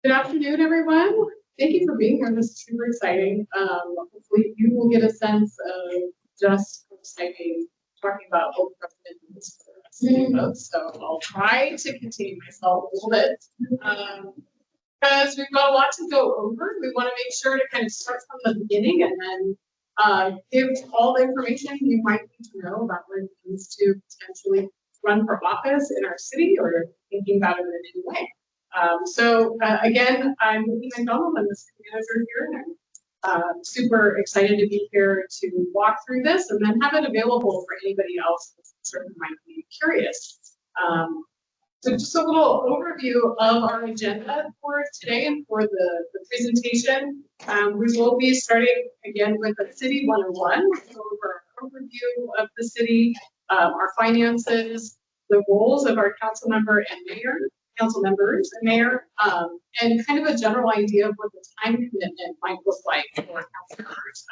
Good afternoon, everyone. Thank you for being here. This is super exciting. Hopefully you will get a sense of just how exciting talking about local government is for us city folks. So I'll try to contain myself a little bit because we've got a lot to go over. We want to make sure to kind of start from the beginning and then give all the information you might need to know about what it means to potentially run for office in our city or thinking about it in any way. Again, I'm Nikki McDonald. I'm the city manager here, and I'm super excited to be here to walk through this and then have it available for anybody else who certainly might be curious. So just a little overview of our agenda for today and for the presentation. We will be starting again with the City 101. We'll go over an overview of the city, our finances, the roles of our council members and mayor, and kind of a general idea of what the time commitment might look like for council members.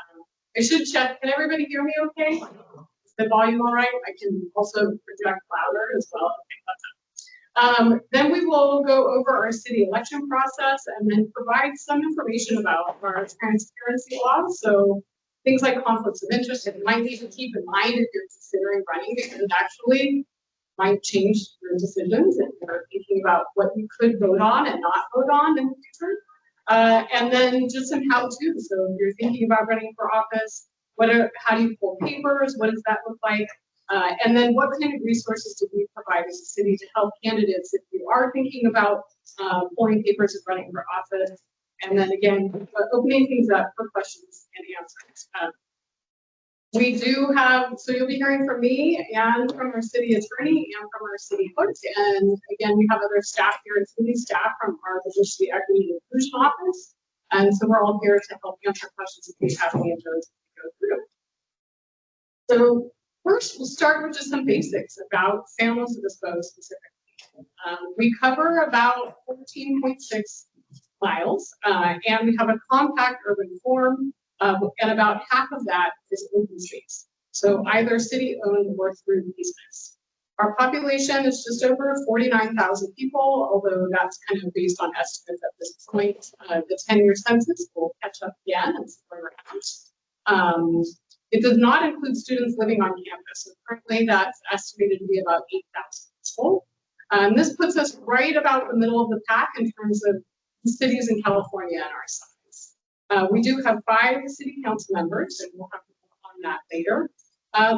I should check, can everybody hear me okay? Is the volume all right? I can also project louder as well. Then we will go over our city election process and then provide some information about our transparency laws. So things like conflicts of interest, and you might need to keep in mind if you're considering running, because it actually might change your decisions if you're thinking about what you could vote on and not vote on in the future. And then just some how-to. So if you're thinking about running for office, how do you pull papers? What does that look like? And then what kind of resources do we provide as a city to help candidates if you are thinking about pulling papers and running for office? And then again, opening things up for questions and answers. We do have, so you'll be hearing from me and from our city attorney and from our city clerk. And again, we have other staff here, including staff from our diversity, equity, and inclusion office. And so we're all here to help answer questions if you have any of those to go through. So first, we'll start with just some basics about San Luis Obispo specifically. We cover about 14.6 miles, and we have a compact urban form. And about half of that is open space. So either city owned or through easements. Our population is just over 49,000 people, although that's kind of based on estimates at this point. The 10-year census will catch up again and see where we're at. It does not include students living on campus. So currently that's estimated to be about 8,000 people. This puts us right about the middle of the pack in terms of cities in California and our size. We do have 5 city council members, and we'll have to go on that later.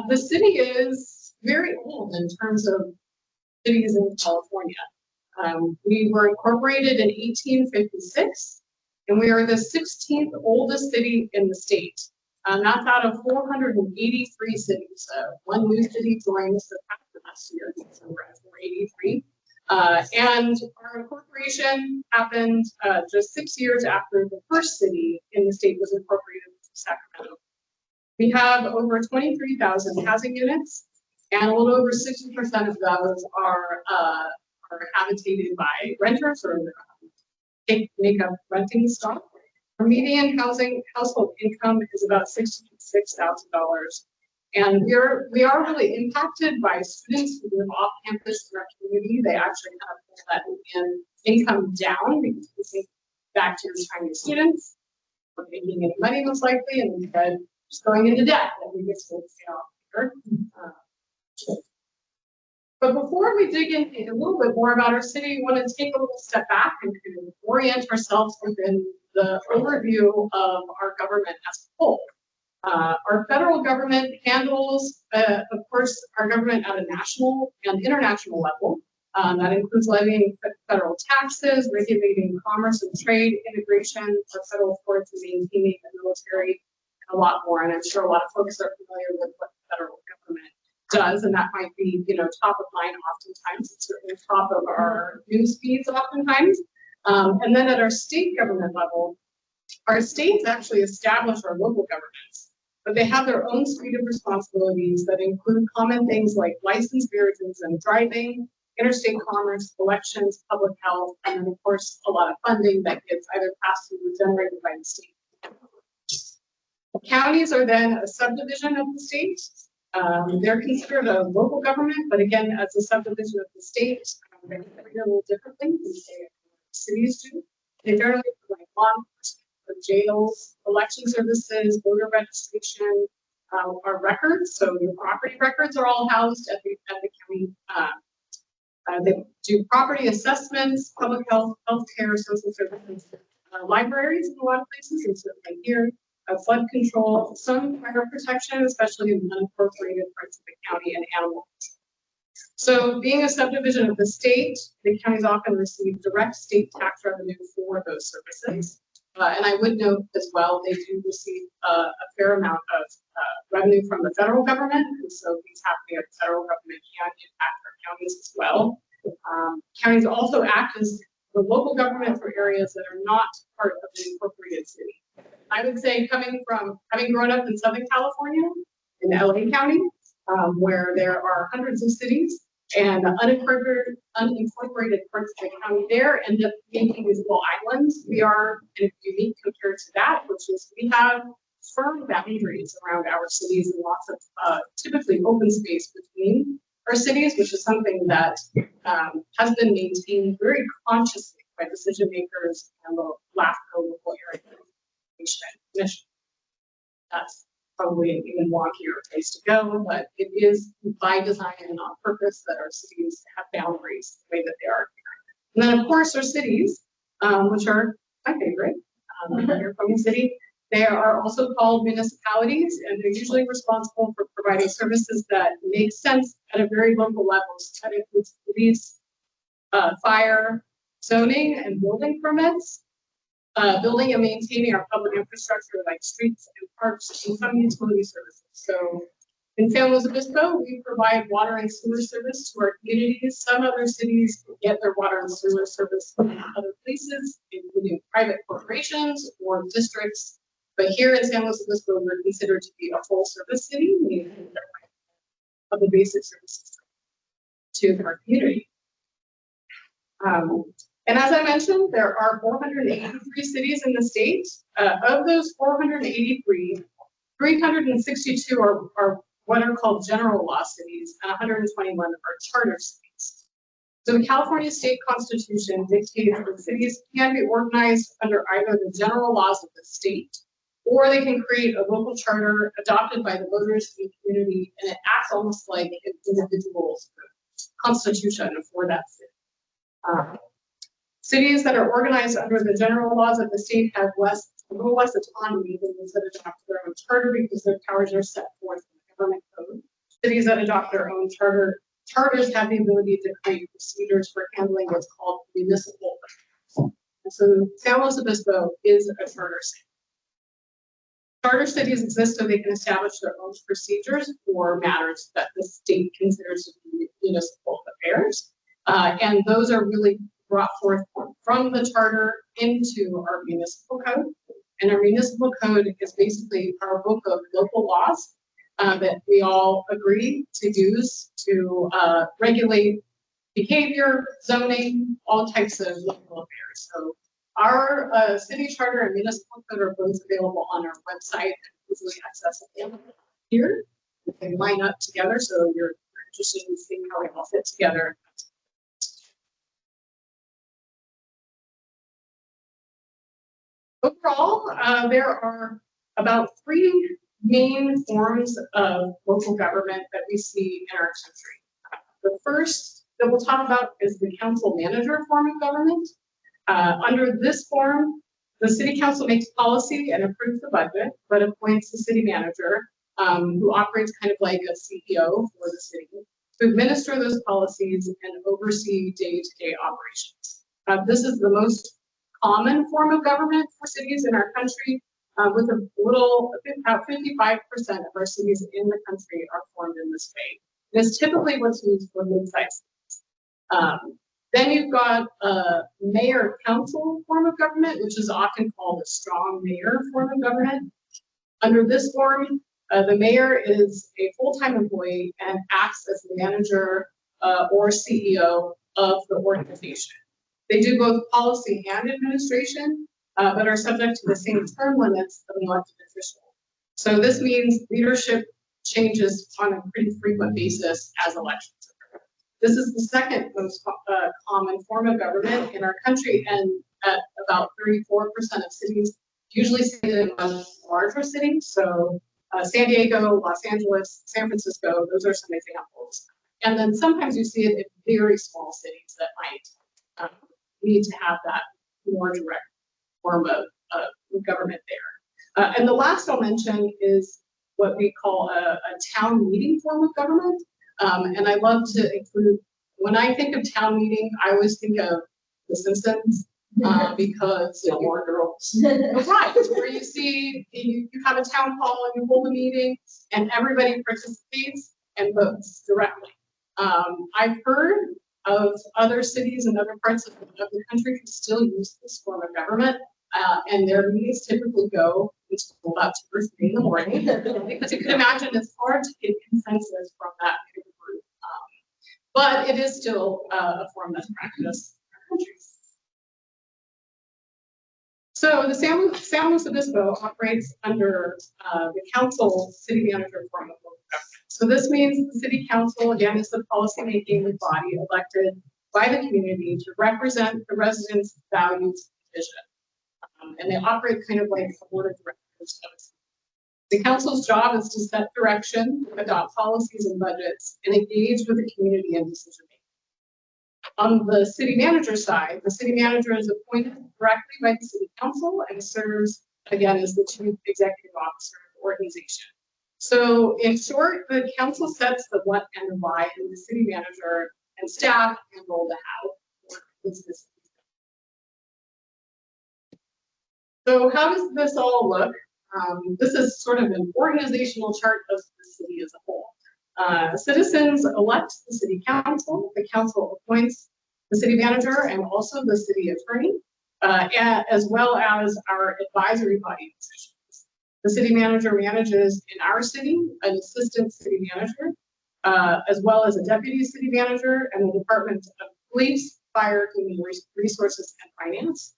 The city is very old in terms of cities in California. We were incorporated in 1856, and we are the 16th oldest city in the state. That's out of 483 cities. One new city joined the pack last year, so we're at 483. And our incorporation happened just 6 years after the first city in the state was incorporated, Sacramento. We have over 23,000 housing units, and a little over 60% of those are habitated by renters or make up renting stock. Our median household income is about $66,000. And we are really impacted by students who live off campus in our community. They actually kind of pull that income down because we think back to your Chinese students, we're making any money most likely, and instead just going into debt that we get to here. But before we dig in a little bit more about our city, we want to take a little step back and kind of orient ourselves within the overview of our government as a whole. Our federal government handles, of course, our government at a national and international level. That includes levying federal taxes, regulating commerce and trade, integration of federal courts, and maintaining the military, and a lot more. And I'm sure a lot of folks are familiar with what the federal government does, and that might be, top of mind oftentimes. It's certainly top of our news feeds oftentimes. And then at our state government level, our states actually establish our local governments. But they have their own suite of responsibilities that include common things like license, vehicles, and driving, interstate commerce, elections, public health, and then of course a lot of funding that gets either passed through or generated by the state. Counties are then a subdivision of the state. They're considered a local government, but again, as a subdivision of the state, they're treated a little differently than cities do. They generally provide law enforcement, jails, election services, voter registration, our records. So your property records are all housed at the county. They do property assessments, public health, healthcare, social services, libraries in a lot of places, and certainly here, flood control, some fire protection, especially in unincorporated parts of the county, and animal control. So being a subdivision of the state, the counties often receive direct state tax revenue for those services. And I would note as well, they do receive a fair amount of revenue from the federal government. And so things happening at the federal government can impact our counties as well. Counties also act as the local government for areas that are not part of the incorporated city. I would say, coming from having grown up in Southern California, in LA County, where there are hundreds of cities, and unincorporated parts of the county there end up making these little islands. We are unique compared to that, which is we have firm boundaries around our cities and lots of typically open space between our cities, which is something that has been maintained very consciously by decision makers and the LAFCO local area commission. That's probably an even wonkier place to go, but it is by design and on purpose that our cities have boundaries the way that they are. And then, of course, our cities, which are my favorite, here from the city, they are also called municipalities, and they're usually responsible for providing services that make sense at a very local level. So that includes police, fire, zoning, and building permits. Building and maintaining our public infrastructure like streets and parks, and some utility services. So in San Luis Obispo, we provide water and sewer service to our communities. Some other cities get their water and sewer service from other places, including private corporations or districts. But here in San Luis Obispo, we're considered to be a full service city, meaning of the basic services to our community. And as I mentioned, there are 483 cities in the state. Of those 483, 362 are what are called general law cities, and 121 are charter cities. So the California state constitution dictates that cities can be organized under either the general laws of the state, or they can create a local charter adopted by the voters in the community, and it acts almost like an individual's constitution for that city. Cities that are organized under the general laws of the state have a little less autonomy than those that adopt their own charter because their powers are set forth in the government code. Cities that adopt their own charters have the ability to create procedures for handling what's called municipal affairs. And so San Luis Obispo is a charter city. Charter cities exist so they can establish their own procedures for matters that the state considers to be municipal affairs. And those are really brought forth from the charter into our municipal code. And our municipal code is basically our book of local laws that we all agree to use to regulate behavior, zoning, all types of local affairs. So our city charter and municipal code are both available on our website, easily accessible here. They line up together, so you're interested in seeing how they all fit together. Overall, there are about 3 main forms of local government that we see in our country. The first that we'll talk about is the council manager form of government. Under this form, the city council makes policy and approves the budget, but appoints the city manager, who operates kind of like a CEO for the city, to administer those policies and oversee day-to-day operations. This is the most common form of government for cities in our country, with about 55% of our cities in the country are formed in this way. It's typically what's used for mid-sized cities. Then you've got a mayor-council form of government, which is often called a strong mayor form of government. Under this form, the mayor is a full-time employee and acts as the manager or CEO of the organization. They do both policy and administration, but are subject to the same term limits of an elected official. So this means leadership changes on a pretty frequent basis as elections occur. This is the second most common form of government in our country, and at about 34% of cities, usually see it in much larger cities. So San Diego, Los Angeles, San Francisco, those are some examples. And then sometimes you see it in very small cities that might need to have that more direct form of government there. And the last I'll mention is what we call a town meeting form of government. And I love to include, when I think of town meeting, I always think of The Simpsons, because Gilmore Girls. right, where you see you have a town hall and you hold a meeting and everybody participates and votes directly. I've heard of other cities and other parts of the country who still use this form of government, and their meetings typically go until about 2 or 3 in the morning, because you can imagine it's hard to get consensus from that group. But it is still a form that's practiced in our countries. So the San Luis Obispo operates under the council city manager form of local government. So this means the city council, again, is the policymaking body elected by the community to represent the residents' values and vision. And they operate kind of like a board of directors of a city. The council's job is to set direction, adopt policies and budgets, and engage with the community in decision making. On the city manager side, the city manager is appointed directly by the city council and serves, again, as the chief executive officer of the organization. So in short, the council sets the what and the why, and the city manager and staff handle the how. So how does this all look? This is sort of an organizational chart of the city as a whole. Citizens elect the city council. The council appoints the city manager and also the city attorney, as well as our advisory body positions. The city manager manages in our city an assistant city manager, as well as a deputy city manager and the departments of police, fire, human resources, and finance.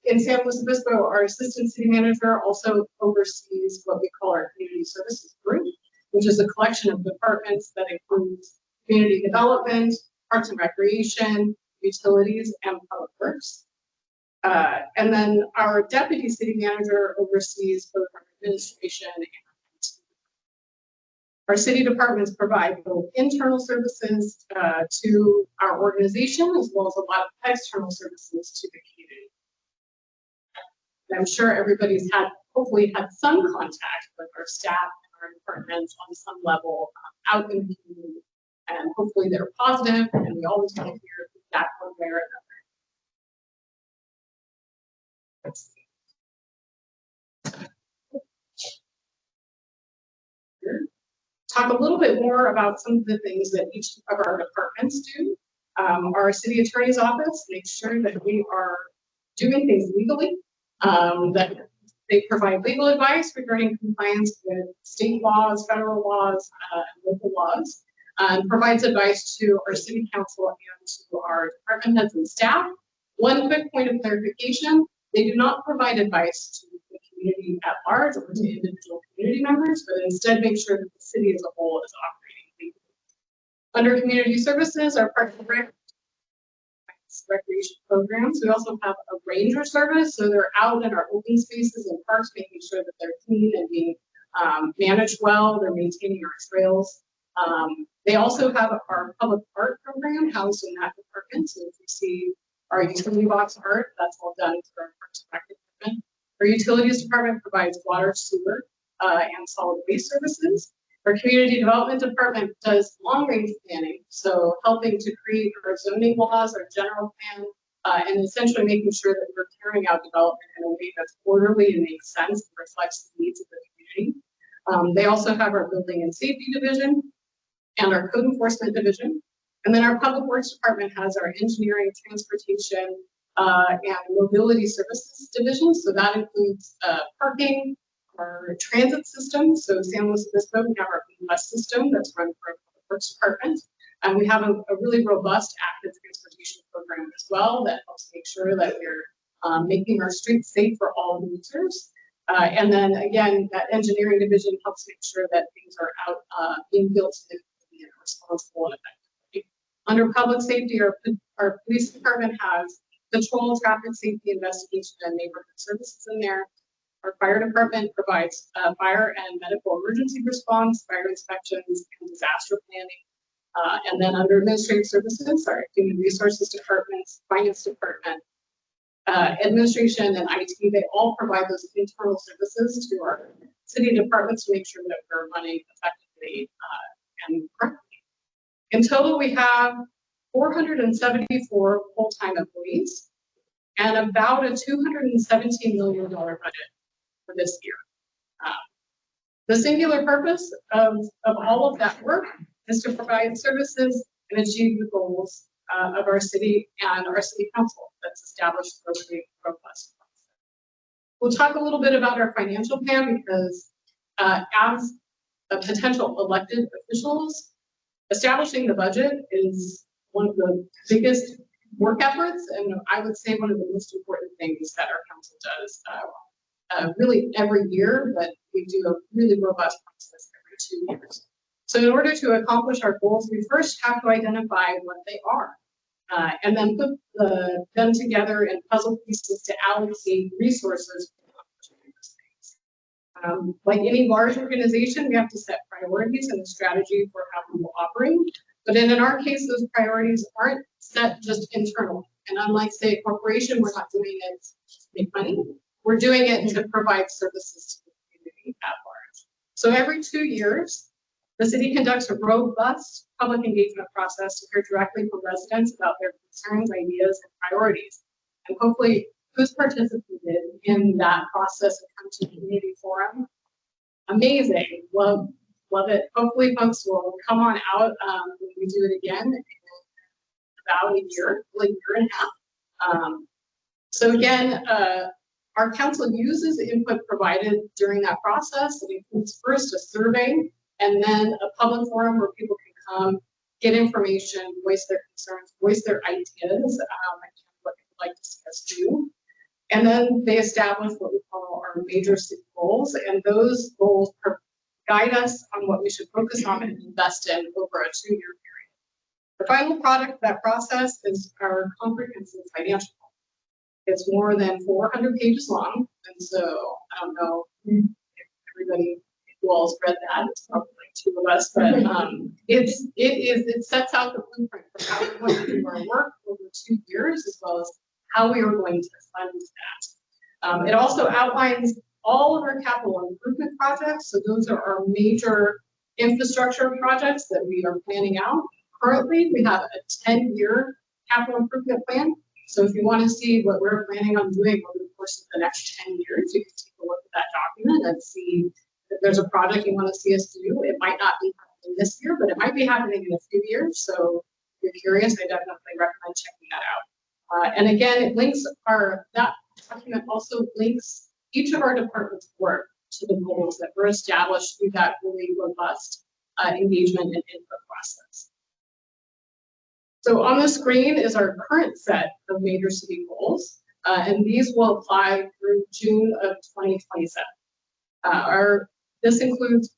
In San Luis Obispo, our assistant city manager also oversees what we call our community services group, which is a collection of departments that includes community development, parks and recreation, utilities, and public works. And then our deputy city manager oversees both our administration and our city departments provide both internal services to our organization, as well as a lot of external services to the community. And I'm sure everybody's hopefully had some contact with our staff and our departments on some level out in the community. And hopefully they're positive, and we always want to hear feedback one way or another. Talk a little bit more about some of the things that each of our departments do. Our city attorney's office makes sure that we are doing things legally, that they provide legal advice regarding compliance with state laws, federal laws, and local laws, and provides advice to our city council and to our department heads and staff. One quick point of clarification, they do not provide advice to the community at large or to individual community members, but instead make sure that the city as a whole is operating legally. Under community services, our parks and recreation programs, we also have a ranger service, so they're out in our open spaces and parks, making sure that they're clean and being managed well. They're maintaining our trails. They also have our public art program housed in that department. So if you see our utility box art, that's all done through our Parks and Rec department. Our utilities department provides water, sewer, and solid waste services. Our community development department does long-range planning, so helping to create our zoning laws, our general plan, and essentially making sure that we're carrying out development in a way that's orderly and makes sense and reflects the needs of the community. They also have our building and safety division and our code enforcement division. And then our public works department has our engineering, transportation, and mobility services division. So that includes parking, our transit system. So San Luis Obispo, we have our bus system that's run for our public works department. And we have a really robust active transportation program as well that helps make sure that we're making our streets safe for all users. And then again, that engineering division helps make sure that things are out being built in a responsible and effective way. Under public safety, our police department has patrol, traffic safety investigation, and neighborhood services in there. Our fire department provides fire and medical emergency response, fire inspections, and disaster planning. And then under administrative services, our human resources departments, finance department, administration, and IT, they all provide those internal services to our city departments to make sure that we're running effectively and correctly. In total, we have 474 full-time employees and about a $217 million budget for this year. The singular purpose of all of that work is to provide services and achieve the goals of our city and our city council that's established for a robust process. We'll talk a little bit about our financial plan because as a potential elected officials, establishing the budget is one of the biggest work efforts, and I would say one of the most important things that our council does really every year, but we do a really robust process every 2 years. So in order to accomplish our goals, we first have to identify what they are, and then put them together in puzzle pieces to allocate resources for accomplishing those things. Like any large organization, we have to set priorities and a strategy for how we will operate. But in our case, those priorities aren't set just internally. And unlike, say, a corporation, we're not doing it to make money. We're doing it to provide services to the community at large. So every 2 years, the city conducts a robust public engagement process to hear directly from residents about their concerns, ideas, and priorities. And hopefully, who's participated in that process and come to the community forum? Amazing. Love it. Hopefully, folks will come on out when we do it again in about a year, like a year and a half. So again, our council uses the input provided during that process. It includes first a survey and then a public forum where people can come, get information, voice their concerns, voice their ideas, and what they'd like to see us do. And then they establish what we call our major city goals, and those goals guide us on what we should focus on and invest in over a 2-year period. The final product of that process is our comprehensive financial plan. It's more than 400 pages long, and so I don't know if everybody who all has read that. It's probably like 2 of us, but it sets out the blueprint for how we're going to do our work over 2 years, as well as how we are going to fund that. It also outlines all of our capital improvement projects. So those are our major infrastructure projects that we are planning out. Currently, we have a 10-year capital improvement plan. So if you want to see what we're planning on doing over the course of the next 10 years, you can take a look at that document and see if there's a project you want to see us do. It might not be happening this year, but it might be happening in a few years. So if you're curious, I definitely recommend checking that out. And again, it links that document also links each of our departments' work to the goals that were established through that really robust engagement and input process. So on the screen is our current set of major city goals, and these will apply through June of 2027. This includes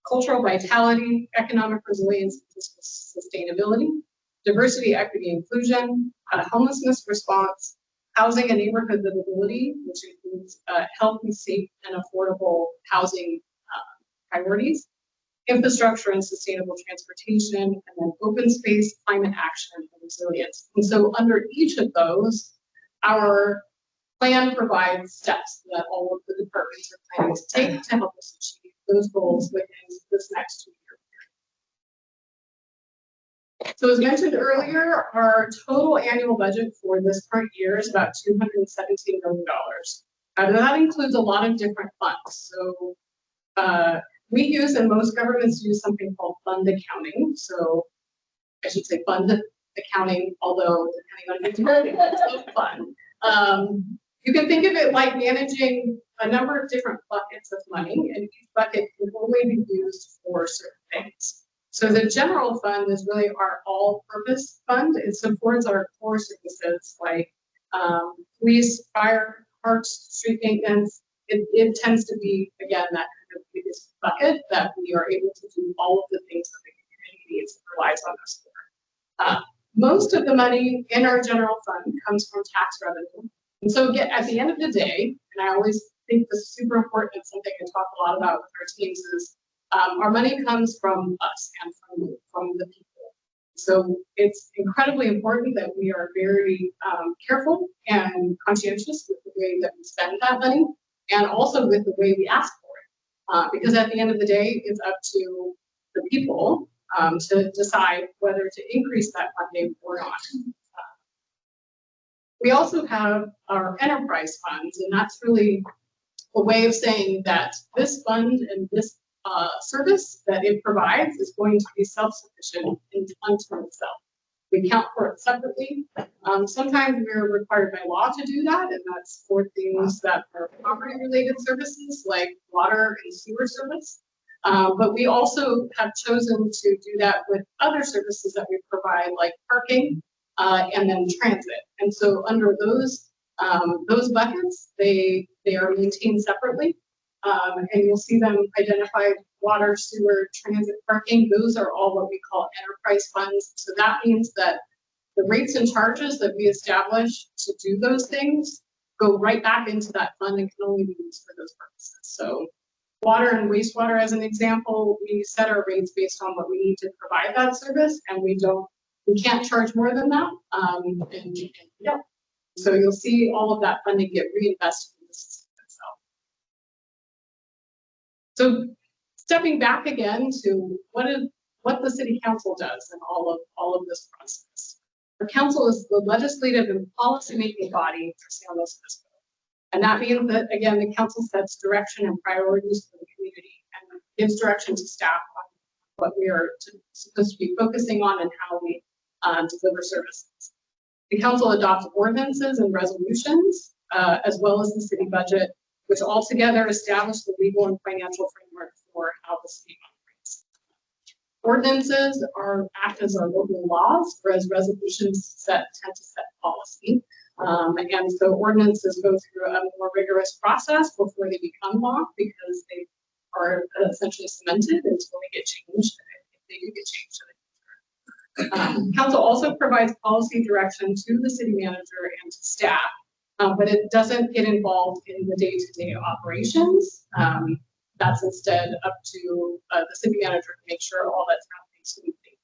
cultural vitality, economic resilience, sustainability, diversity, equity, inclusion, homelessness response, housing and neighborhood livability, which includes healthy, safe, and affordable housing priorities, infrastructure and sustainable transportation, and then open space, climate action, and resilience. And so under each of those, our plan provides steps that all of the departments are planning to take to help us achieve those goals within this next 2-year period. So as mentioned earlier, our total annual budget for this current year is about $217 million. That includes a lot of different funds. So we use, and most governments use, something called fund accounting. So I should say fund accounting, although depending on it's fun. You can think of it like managing a number of different buckets of money, and each bucket can only be used for certain things. So the general fund is really our all-purpose fund. It supports our core services like police, fire, parks, street maintenance. It tends to be, again, that kind of biggest bucket that we are able to do all of the things that the community needs and relies on us for. Most of the money in our general fund comes from tax revenue. And so again, at the end of the day, and I always think this is super important, it's something I talk a lot about with our teams, is our money comes from us and from the people. So it's incredibly important that we are very careful and conscientious with the way that we spend that money, and also with the way we ask for it. Because at the end of the day, it's up to the people to decide whether to increase that funding or not. We also have our enterprise funds, and that's really a way of saying that this fund and this service that it provides is going to be self-sufficient unto itself. We count for it separately. Sometimes we're required by law to do that, and that's for things that are property-related services like water and sewer service. But we also have chosen to do that with other services that we provide, like parking and then transit. And so under those buckets, they are maintained separately. And you'll see them identified: water, sewer, transit, parking. Those are all what we call enterprise funds. So that means that the rates and charges that we establish to do those things go right back into that fund and can only be used for those purposes. So water and wastewater, as an example, we set our rates based on what we need to provide that service, and we can't charge more than that. Yeah. So you'll see all of that funding get reinvested in the system itself. So stepping back again to what the city council does in all of this process. The council is the legislative and policy-making body for San Luis Obispo. And that means that, again, the council sets direction and priorities for the community and gives direction to staff on what we are supposed to be focusing on and how we deliver services. The council adopts ordinances and resolutions, as well as the city budget, which altogether establish the legal and financial framework for how the city operates. Ordinances act as our local laws, whereas resolutions tend to set policy. And so ordinances go through a more rigorous process before they become law, because they are essentially cemented until they get changed, if they do get changed in the future. Council also provides policy direction to the city manager and to staff, but it doesn't get involved in the day-to-day operations. That's instead up to the city manager to make sure all that's happening smoothly.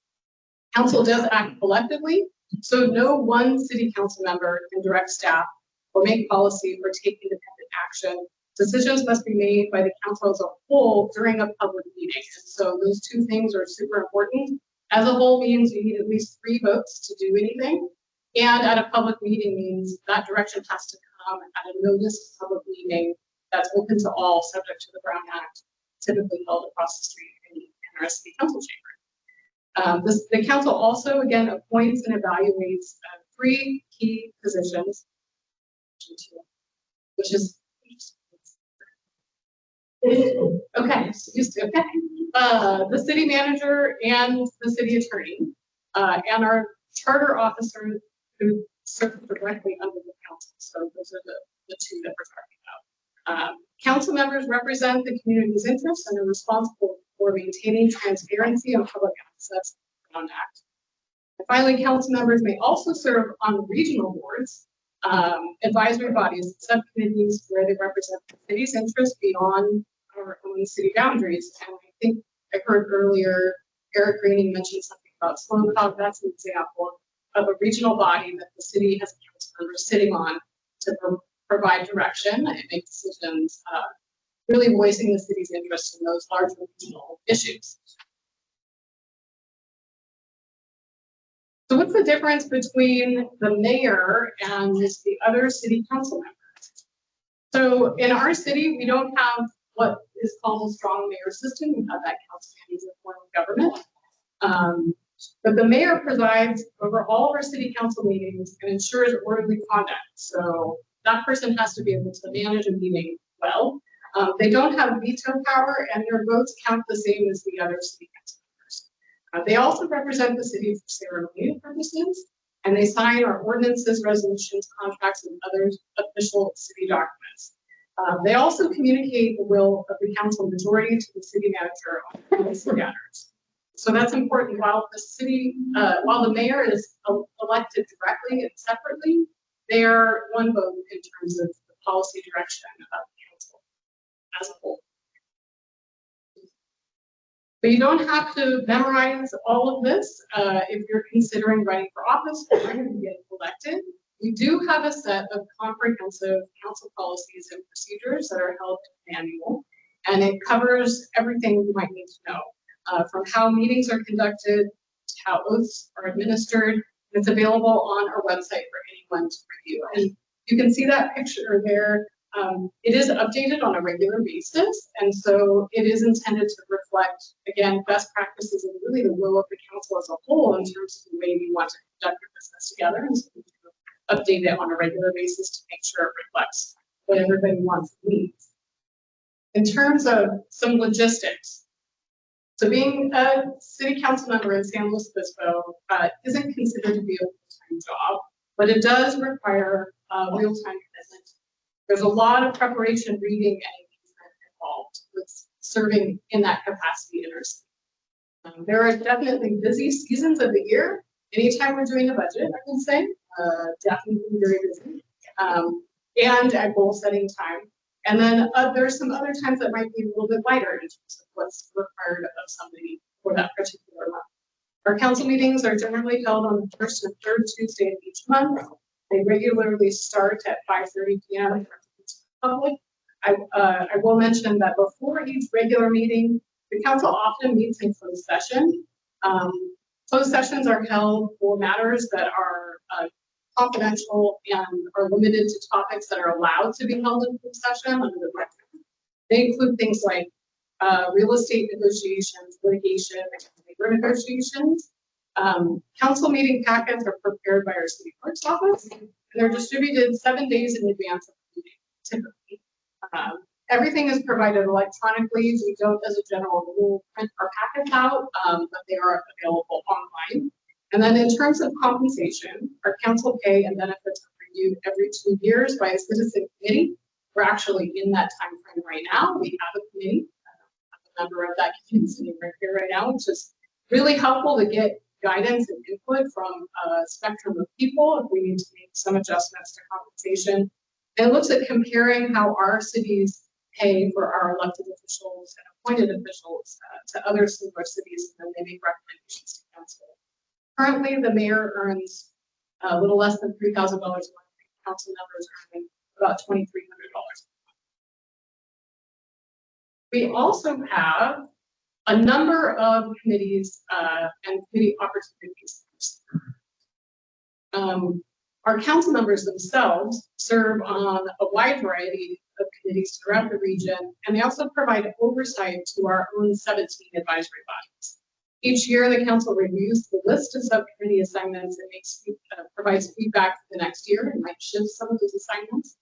Council does act collectively, so no one city council member can direct staff or make policy or take independent action. Decisions must be made by the council as a whole during a public meeting. And so those two things are super important. As a whole means you need at least 3 votes to do anything. And at a public meeting means that direction has to come at a notice public meeting that's open to all, subject to the Brown Act, typically held across the street in our city council chamber. The council also, again, appoints and evaluates 3 key positions, which is okay. The city manager and the city attorney, and our charter officer who serve directly under the council. So those are the 2 that we're talking about. Council members represent the community's interests and are responsible for maintaining transparency and public access to the Brown Act. And finally, council members may also serve on regional boards, advisory bodies, subcommittees where they represent the city's interests beyond our own city boundaries. And I think I heard earlier Eric Greening mentioned something about Sloan Cog. That's an example of a regional body that the city has a council member sitting on to provide direction and make decisions, really voicing the city's interest in those large regional issues. So what's the difference between the mayor and the other city council members? So in our city, we don't have what is called a strong mayor system. We have that council as a form of government. But the mayor presides over all of our city council meetings and ensures orderly conduct. So that person has to be able to manage a meeting well. They don't have veto power, and their votes count the same as the other city council members. They also represent the city for ceremonial purposes, and they sign our ordinances, resolutions, contracts, and other official city documents. They also communicate the will of the council majority to the city manager on policy matters. So that's important. While while the mayor is elected directly and separately, they are one vote in terms of the policy direction of the council as a whole. But you don't have to memorize all of this if you're considering running for office or to get elected. We do have a set of comprehensive council policies and procedures that are held annual, and it covers everything you might need to know, from how meetings are conducted to how oaths are administered. It's available on our website for anyone to review. And you can see that picture there. It is updated on a regular basis, and so it is intended to reflect, again, best practices and really the will of the council as a whole in terms of the way we want to conduct our business together. And so we update it on a regular basis to make sure it reflects what everybody wants and needs. In terms of some logistics, so being a city council member in San Luis Obispo isn't considered to be a full-time job, but it does require real-time commitment. There's a lot of preparation, reading, and engagement involved with serving in that capacity in our city. There are definitely busy seasons of the year. Anytime we're doing a budget, I would say, definitely very busy, and at goal setting time. And then there's some other times that might be a little bit lighter in terms of what's required of somebody for that particular month. Our council meetings are generally held on the first and third Tuesday of each month. They regularly start at 5:30 p.m. for the public. I will mention that before each regular meeting, the council often meets in closed session. Closed sessions are held for matters that are confidential and are limited to topics that are allowed to be held in closed session under the record. They include things like real estate negotiations, litigation, and labor negotiations. Council meeting packets are prepared by our city clerk's office, and they're distributed 7 days in advance of the meeting, typically. Everything is provided electronically. We don't, as a general rule, print our packets out, but they are available online. And then in terms of compensation, our council pay and benefits are reviewed every 2 years by a citizen committee. We're actually in that time frame right now. We have a committee. I'm a member of that committee sitting right here right now, which is really helpful to get guidance and input from a spectrum of people if we need to make some adjustments to compensation. And it looks at comparing how our cities pay for our elected officials and appointed officials to other similar cities, and then they make recommendations to council. Currently, the mayor earns a little less than $3,000 a month. Council members earning about $2,300. We also have a number of committees and committee opportunities. Our council members themselves serve on a wide variety of committees throughout the region, and they also provide oversight to our own 17 advisory bodies. Each year, the council reviews the list of subcommittee assignments and provides feedback for the next year and might shift some of those assignments.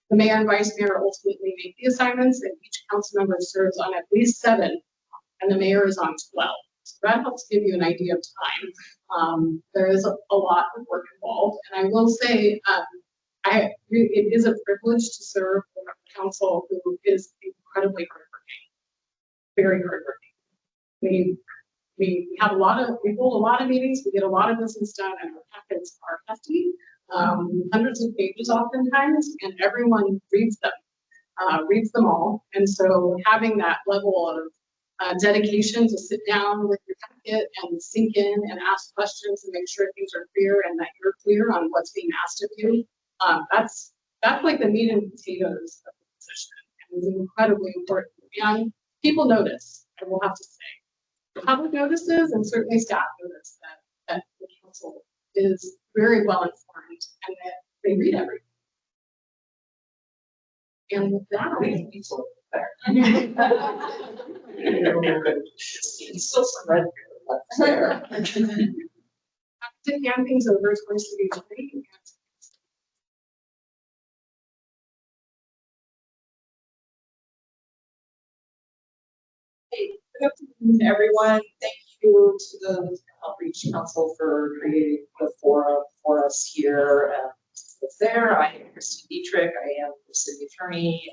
The mayor and vice mayor ultimately make the assignments, and each council member serves on at least 7, and the mayor is on 12. So that helps give you an idea of time. There is a lot of work involved, and I will say it is a privilege to serve on a council who is incredibly hardworking, very hardworking. We hold a lot of meetings, we get a lot of business done, and our packets are hefty, hundreds of pages oftentimes, and everyone reads them all. And so having that level of dedication to sit down with your packet and sink in and ask questions and make sure things are clear and that you're clear on what's being asked of you, that's like the meat and potatoes of the position, and it's incredibly important. And people notice, I will have to say. The public notices, and certainly staff notice that the council is very well informed and that they read everything. And with that, still some red there. to hand things over to our city attorney. Hey, good afternoon, everyone. Thank you to the Latino Outreach Council for creating the forum for us here. It's there. I am Christine Dietrich. I am the city attorney.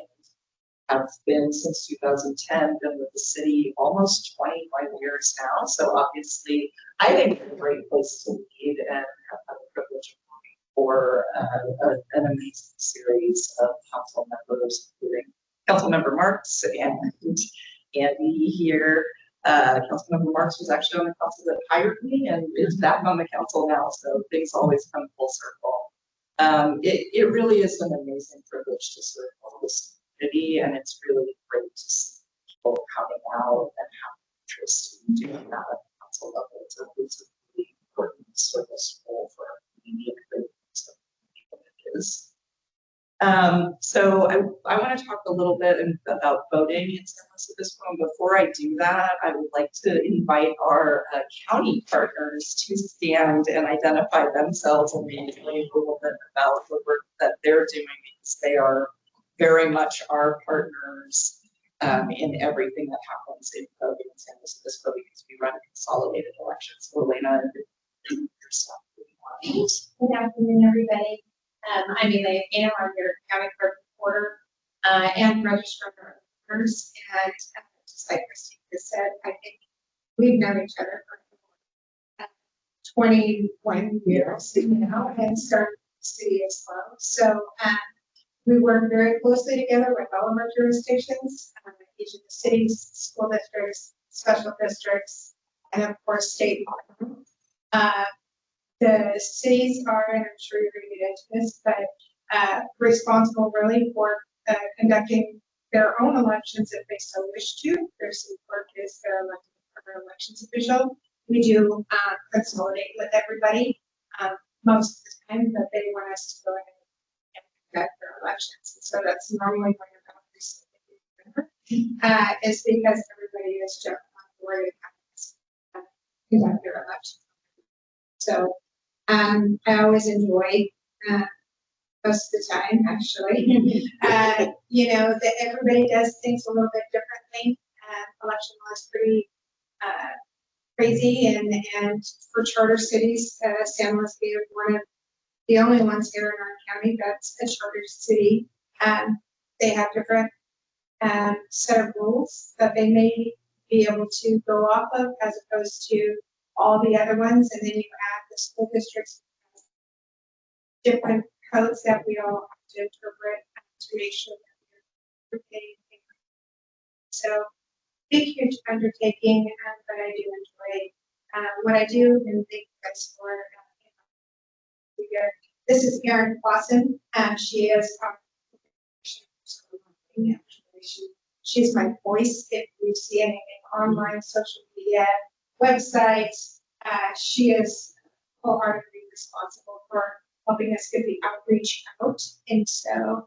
have been since 2010, been with the city almost 25 years now. So obviously, I think it's a great place to lead and have had the privilege of working for an amazing series of council members, including Councilmember Marks and Andy here. Councilmember Marks was actually on the council that hired me and is back on the council now, so things always come full circle. It really is an amazing privilege to serve all this community, and it's really great to see people coming out and have interest in doing that at the council level. It's a really important service role for our community and great it is. So I want to talk a little bit about voting in San Luis Obispo. Before I do that, I would like to invite our county partners to stand and identify themselves and maybe a little bit about the work that they're doing, because they are very much our partners in everything that happens in voting in San Luis Obispo, because we run a consolidated election. So Elena, yourself. Good afternoon, everybody. I'm Elaine Gano. I'm your county clerk reporter and registrar of voters. And just like Christine has said, I think we've known each other for 21 years now and started the city as well. So we work very closely together with all of our jurisdictions, each of the cities, school districts, special districts, and of course state law. The cities are, and I'm sure you're going to get into this, but responsible really for conducting their own elections if they so wish to. Their city clerk is their elected elections official. We do consolidate with everybody most of the time, but they want us to go ahead and conduct their elections. So that's normally when you're about to is because everybody is jumping on board and conduct their elections. So I always enjoy most of the time, actually. You know, that everybody does things a little bit differently. Election law is pretty crazy, and for charter cities, San Luis being one of the only ones here in our county that's a charter city. They have different set of rules that they may be able to go off of, as opposed to all the other ones, and then you add the school districts, different codes that we all have to interpret to make sure that we're paying. So, big, huge undertaking, but I do enjoy what I do, and thank you guys for this is Erin Clausen. She is she's my voice if you see anything online, social media, websites. She is wholeheartedly responsible for helping us get the outreach out. And so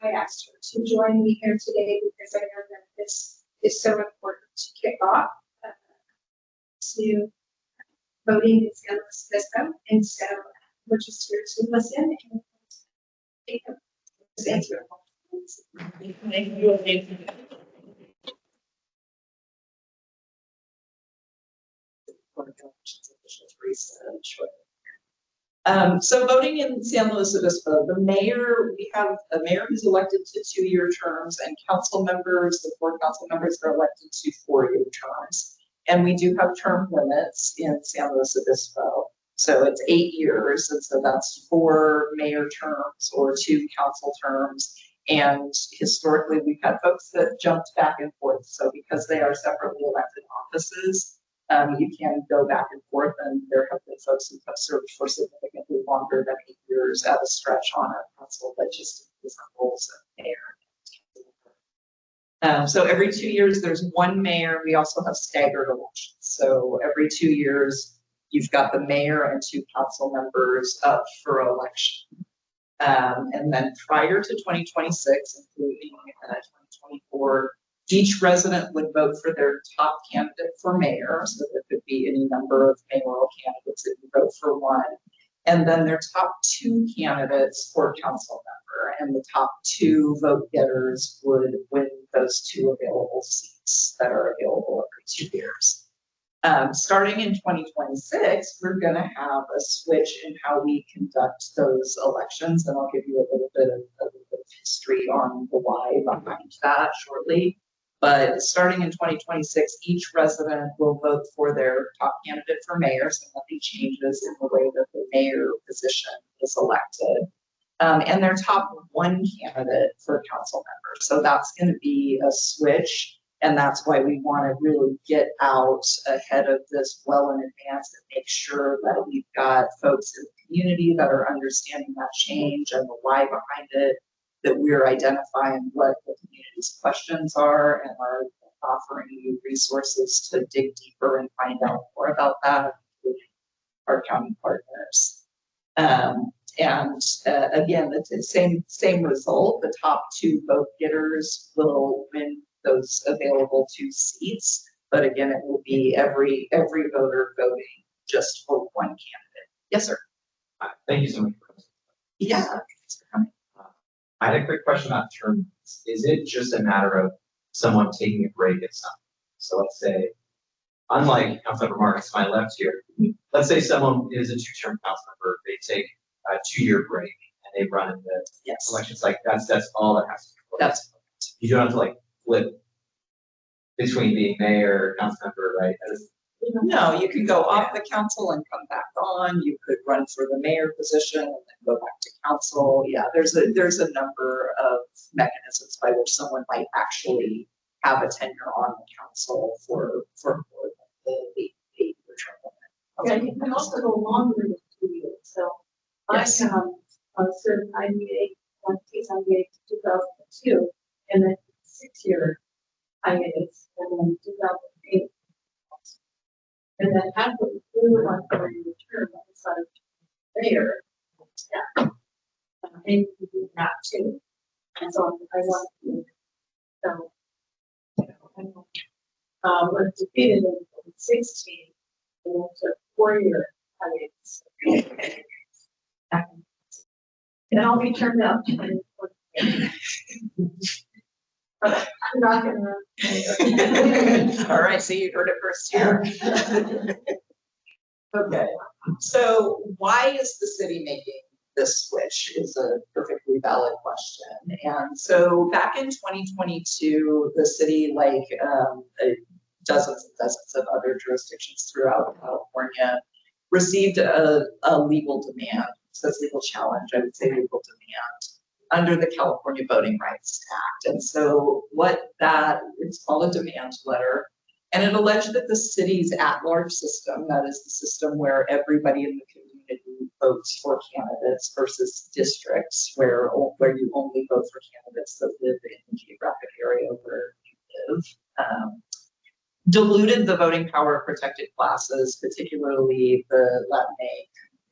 I asked her to join me here today because I know that this is so important to kick off to voting in San Luis Obispo. And so we're just here to listen and answer questions. Thank you. Thank you. So voting in San Luis Obispo, the mayor, we have a mayor who's elected to 2-year terms, and council members, the 4 council members are elected to 4-year terms. And we do have term limits in San Luis Obispo. So it's 8 years, and so that's 4 mayor terms or 2 council terms. And historically, we've had folks that jumped back and forth. So because they are separately elected offices, you can go back and forth, and there have been folks who have served for significantly longer than 8 years at a stretch on our council, but just different roles of mayor. So every 2 years, there's 1 mayor. We also have staggered elections. So every 2 years, you've got the mayor and 2 council members up for election. And then prior to 2026, including 2024, each resident would vote for their top candidate for mayor. So there could be any number of mayoral candidates that you vote for one. And then their top 2 candidates for council member, and the top 2 vote getters would win those 2 available seats that are available every 2 years. Starting in 2026, we're going to have a switch in how we conduct those elections, and I'll give you a little bit of history on the why behind that shortly. But starting in 2026, each resident will vote for their top candidate for mayor, so nothing changes in the way that the mayor position is elected. And their top one candidate for council member. So that's going to be a switch. And that's why we want to really get out ahead of this well in advance and make sure that we've got folks in the community that are understanding that change and the why behind it, that we're identifying what the community's questions are and are offering you resources to dig deeper and find out more about that, including our county partners. Again, the same result. The top two vote getters will win those available 2 seats, but again, it will be every voter voting just for one candidate. Yes, sir. Thank you so much. Yeah. Thanks for coming. I had a quick question about term. Is it just a matter of someone taking a break at something? So let's say, unlike Councilmember Marcus, to my left here, let's say someone is a 2-term council member, they take a 2-year break and they run in the elections. Like that's all that has to be. That's you don't have to like flip between being mayor, council member, right? no, you can go off the council and come back on. You could run for the mayor position and then go back to council. Yeah, there's a number of mechanisms by which someone might actually have a tenure on the council for more than the 8-year term limit. Yeah, you can also go longer than 2 years. So Yes. I served one case I made 2002, and then 6-year I made it, and then 2008. And then halfway through my 4-year term, I decided to be there. Yeah. And you can do that too. And so I want to, so, was defeated in 2016, and then took 4-year I made it. And I'll be turned out to be. But I'm not gonna. All right, so you heard it first here. Okay, so why is the city making this switch is a perfectly valid question. And so back in 2022, the city, like dozens and dozens of other jurisdictions throughout California, received a legal demand, so it's legal challenge, I would say legal demand, under the California Voting Rights Act. And so it's called a demand letter, and it alleged that the city's at-large system, that is the system where everybody in the community votes for candidates versus districts where you only vote for candidates that live in the geographic area where you live, diluted the voting power of protected classes, particularly the Latin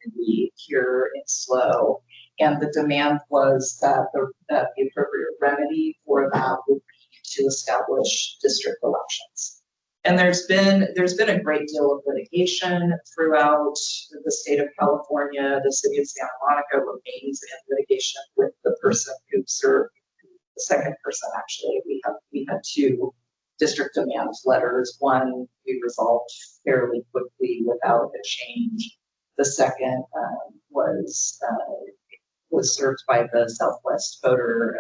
community here in SLO. And the demand was that the appropriate remedy for that would be to establish district elections. And there's been a great deal of litigation throughout the state of California. The city of Santa Monica remains in litigation with the person who served, the second person actually. We had 2 district demand letters. One we resolved fairly quickly without a change. The second was served by the Southwest Voter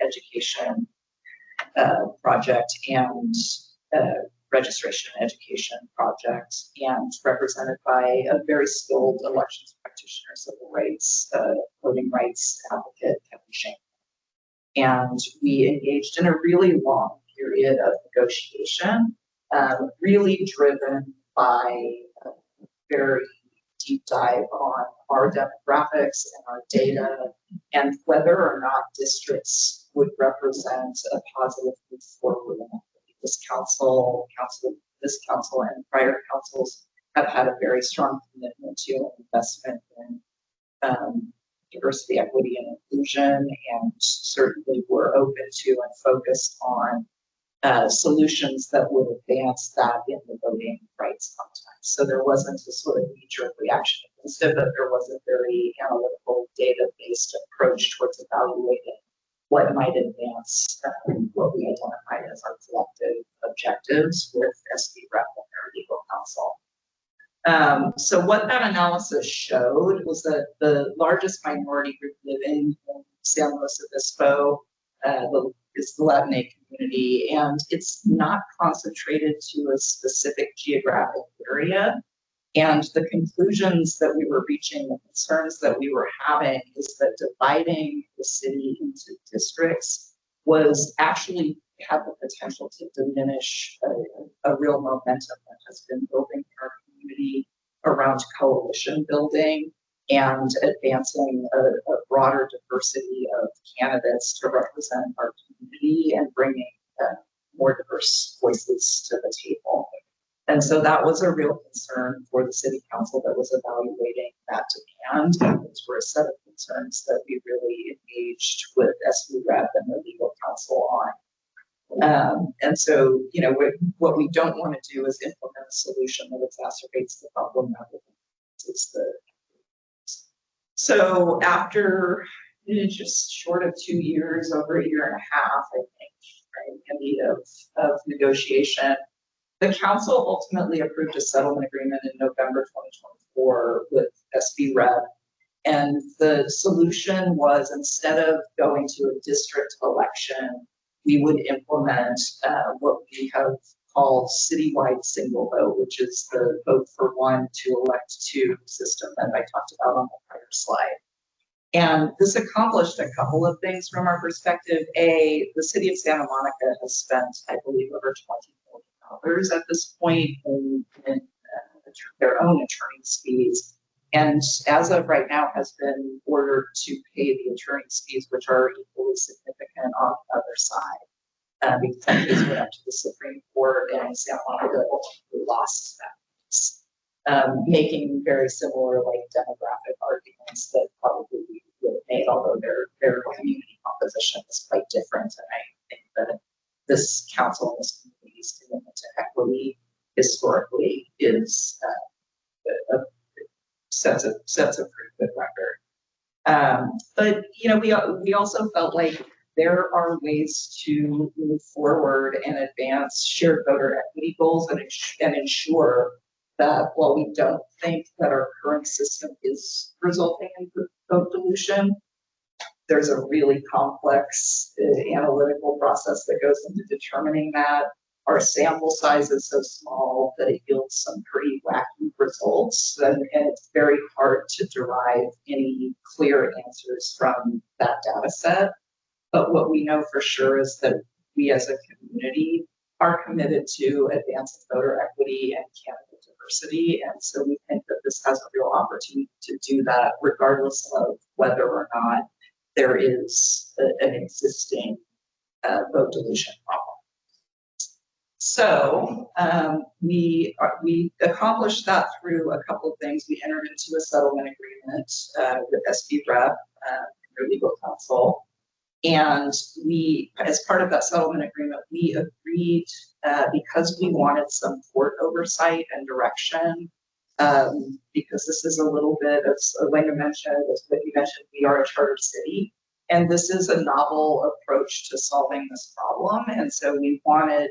Education Project and Registration and Education Project, and represented by a very skilled elections practitioner, civil rights, voting rights advocate, Kevin Shane. And we engaged in a really long period of negotiation, really driven by a very deep dive on our demographics and our data and whether or not districts would represent a positive move forward. This council and prior councils have had a very strong commitment to investment in diversity, equity, and inclusion, and certainly we're open to and focused on solutions that would advance that in the voting rights context. So there wasn't a sort of knee-jerk reaction against it, but there was a very analytical, data-based approach towards evaluating what might advance what we identified as our collective objectives with SB Rep and our legal counsel. So what that analysis showed was that the largest minority group living in San Luis Obispo, is the Latino community, and it's not concentrated to a specific geographic area. And the conclusions that we were reaching, the concerns that we were having, is that dividing the city into districts was actually had the potential to diminish a real momentum that has been building in our community around coalition building and advancing a broader diversity of candidates to represent our community and bringing more diverse voices to the table. And so that was a real concern for the city council that was evaluating that demand. And those were a set of concerns that we really engaged with SB Rep and the legal counsel on. And so, you know, what we don't want to do is implement a solution that exacerbates the problem. So after just short of 2 years, over a year and a half, I think, right, Andy, of negotiation, the council ultimately approved a settlement agreement in November 2024 with SB Rep. And the solution was, instead of going to a district election, we would implement what we have called citywide single vote, which is the vote for one to elect two system that I talked about on the prior slide. And this accomplished a couple of things from our perspective. The city of Santa Monica has spent, I believe, over $20 million at this point in their own attorney's fees. And as of right now has been ordered to pay the attorney's fees, which are equally significant on the other side. Because that case went up to the Supreme Court and Santa Monica ultimately lost that case. Making very similar like demographic arguments that probably we would have made, although their community composition is quite different. And I think that this council and this community's commitment to equity historically is sets a pretty good record. But you know, we also felt like there are ways to move forward and advance shared voter equity goals and ensure that while we don't think that our current system is resulting in vote dilution, there's a really complex analytical process that goes into determining that. Our sample size is so small that it yields some pretty wacky results, and it's very hard to derive any clear answers from that data set. But what we know for sure is that we as a community are committed to advancing voter equity and candidate diversity. And so we think that this has a real opportunity to do that, regardless of whether or not there is an existing vote dilution problem. So we accomplished that through a couple of things. We entered into a settlement agreement with SB Rep, their legal counsel. And we, as part of that settlement agreement, we agreed, because we wanted some court oversight and direction, because this is a little bit, as Elena mentioned, as Vicky mentioned, we are a charter city, and this is a novel approach to solving this problem. And so we wanted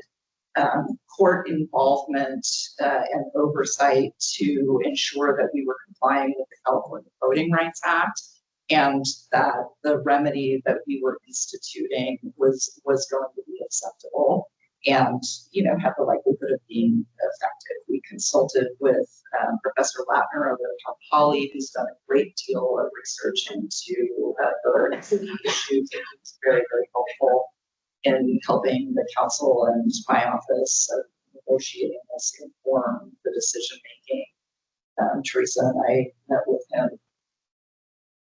court involvement and oversight to ensure that we were complying with the California Voting Rights Act, and that the remedy that we were instituting was going to be acceptable and, you know, have the likelihood of being effective. We consulted with Professor Latner over at Cal Poly, who's done a great deal of research into voter equity issues, and he's very, very helpful in helping the council and my office negotiating this, inform the decision making. Teresa and I met with him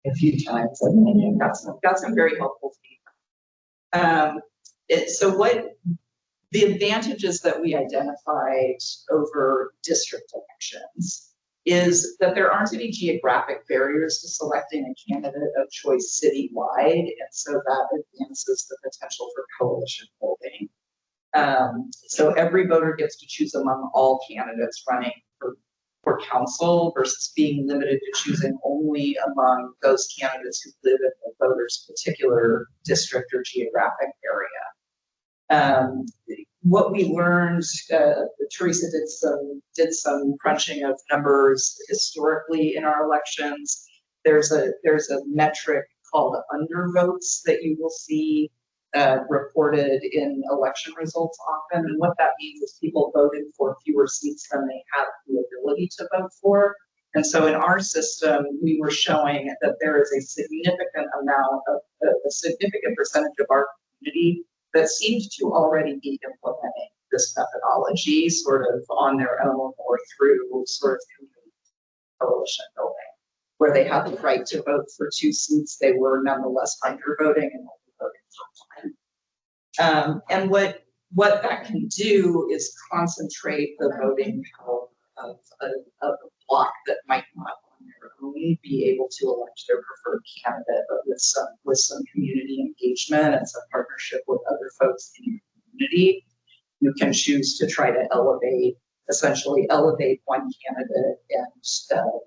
a few times and got some very helpful feedback. So what the advantages that we identified over district elections is that there aren't any geographic barriers to selecting a candidate of choice citywide, and so that advances the potential for coalition voting. So every voter gets to choose among all candidates running for council versus being limited to choosing only among those candidates who live in the voter's particular district or geographic area. What we learned, Teresa did some crunching of numbers historically in our elections. There's a metric called undervotes that you will see reported in election results often. And what that means is people voted for fewer seats than they have the ability to vote for. And so in our system, we were showing that there is a significant amount of a significant percentage of our community that seemed to already be implementing this methodology sort of on their own or through sort of community coalition building, where they had the right to vote for 2 seats. They were nonetheless undervoting and only voting for 1. And what that can do is concentrate the voting power of a bloc that might not on their own be able to elect their preferred candidate, but with some community engagement and some partnership with other folks in your community, you can choose to try to essentially elevate one candidate and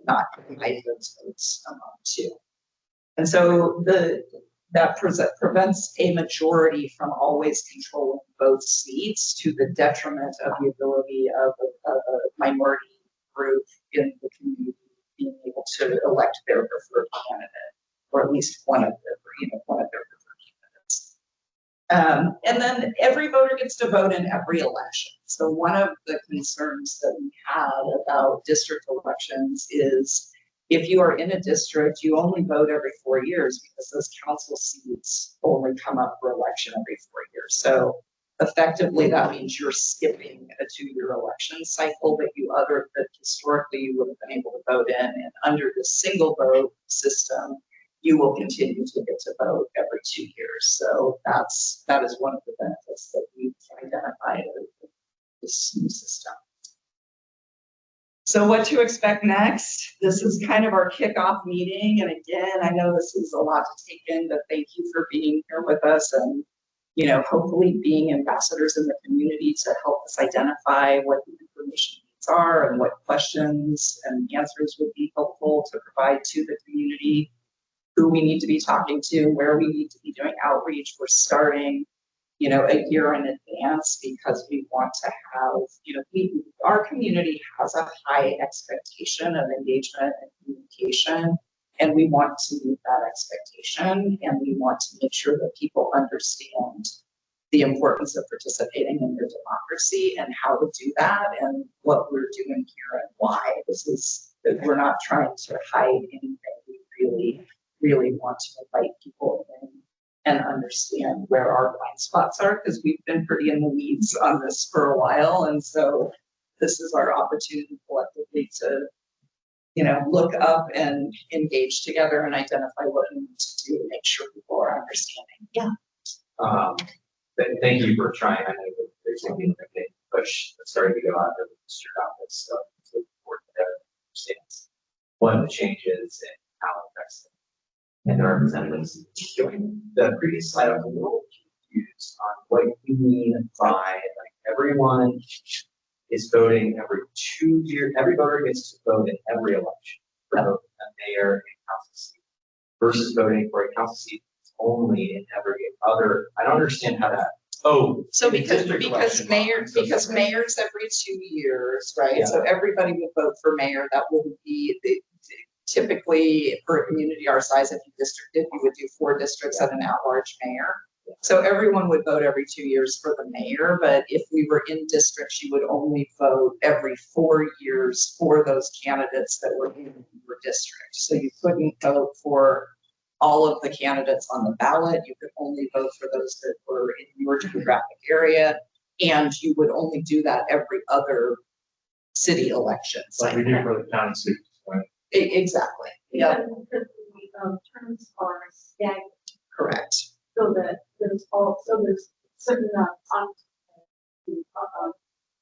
not divide those votes among 2. And so that prevents a majority from always controlling both seats to the detriment of the ability of a minority group in the community being able to elect their preferred candidate, or at least one of their preferred candidates. And then every voter gets to vote in every election. So one of the concerns that we had about district elections is if you are in a district, you only vote every 4 years because those council seats only come up for election every 4 years. So effectively, that means you're skipping a 2-year election cycle that historically you would have been able to vote in. And under the single vote system, you will continue to get to vote every 2 years. So that is one of the benefits that we've identified with this new system. So what to expect next? This is kind of our kickoff meeting. And again, I know this is a lot to take in, but thank you for being here with us and, hopefully being ambassadors in the community to help us identify what the information needs are and what questions and answers would be helpful to provide to the community, who we need to be talking to, where we need to be doing outreach. We're starting, a year in advance because we want to have, our community has a high expectation of engagement and communication, and we want to meet that expectation, and we want to make sure that people understand the importance of participating in their democracy and how to do that and what we're doing here and why. We're not trying to hide anything. We really want to invite people in and understand where our blind spots are, because we've been pretty in the weeds on this for a while. And so this is our opportunity collectively to, look up and engage together and identify what we need to do to make sure people are understanding. Yeah. Thank you for trying. I know that there's going to be a big push that's starting to go out of the district office. So it's important to understand what the changes and how it affects them. And the representatives. The previous slide, I was a little confused on what you mean by everyone is voting every 2 years. Every voter gets to vote in every election for both a mayor and council seat versus voting for a council seat only in every other. I don't understand how that. Oh, so because mayors every 2 years, right? Yeah. So everybody would vote for mayor. That wouldn't be typically for a community our size. If you districted, you would do 4 districts and an at-large mayor. So everyone would vote every 2 years for the mayor, but if we were in districts, you would only vote every 4 years for those candidates that were in your district. So you couldn't vote for all of the candidates on the ballot. You could only vote for those that were in your geographic area, and you would only do that every other city election. Like we do for the county seats, right? Exactly. Yeah. Terms are staggered. Correct. So that there's certain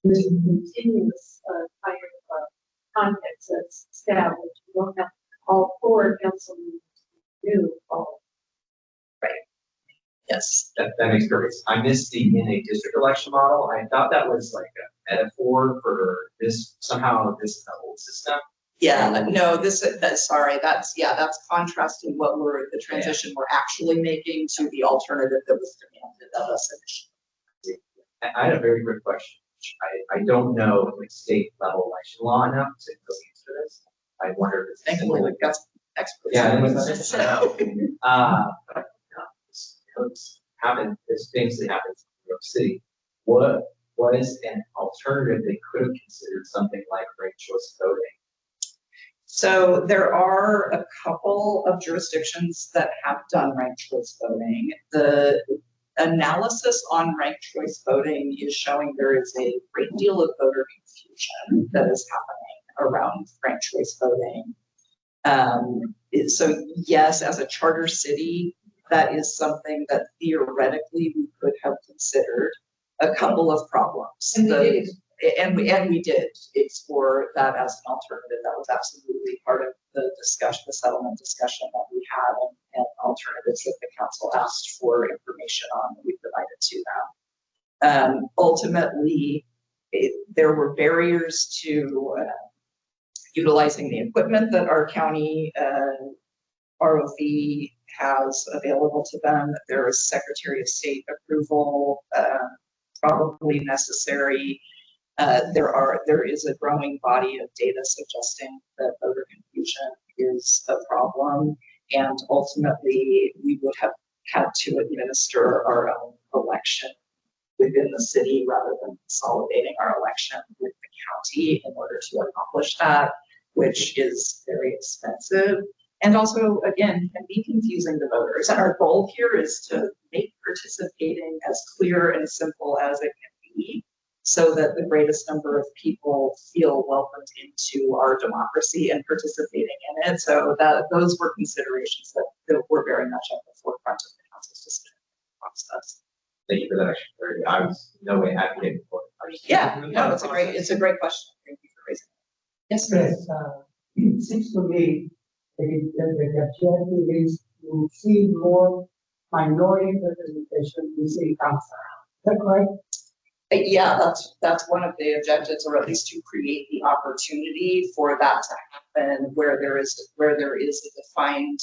there's a continuous kind of context that's established. You don't have all 4 council meetings to do all. Right. Yes. That makes perfect sense. I missed the in a district election model. I thought that was like a metaphor for this, somehow this old system. Yeah, no, that's contrasting the transition we're actually making to the alternative that was demanded of us initially. I had a very quick question. I don't know like state level election law enough to go answer this. I wonder if it's Thankfully, we've got some experts. Yeah, on and this. Codes happen, this famously happens in New York City. What is an alternative they could have considered, something like ranked choice voting? So there are a couple of jurisdictions that have done ranked choice voting. The analysis on ranked choice voting is showing there is a great deal of voter confusion that is happening around ranked choice voting. So yes, as a charter city, that is something that theoretically we could have considered. A couple of problems. And we did explore that as an alternative. That was absolutely part of the discussion, the settlement discussion that we had, and alternatives that the council asked for information on that we provided to them. Ultimately, there were barriers to utilizing the equipment that our county ROV has available to them. There is Secretary of State approval probably necessary. There is a growing body of data suggesting that voter confusion is a problem, and ultimately we would have had to administer our own election within the city rather than consolidating our election with the county in order to accomplish that, which is very expensive. And also, again, can be confusing to voters. And our goal here is to make participating as clear and simple as it can be, so that the greatest number of people feel welcomed into our democracy and participating in it. So those were considerations that were very much at the forefront of the council's decision process. Thank you for that extra clarity. I was in no way advocating for it. Yeah, no, it's a great question. Thank you for raising it. Yes, sir. Yes, it seems to me that the objective is to see more minority representation in city council. Is that correct? Yeah, that's one of the objectives, or at least to create the opportunity for that to happen where there is a defined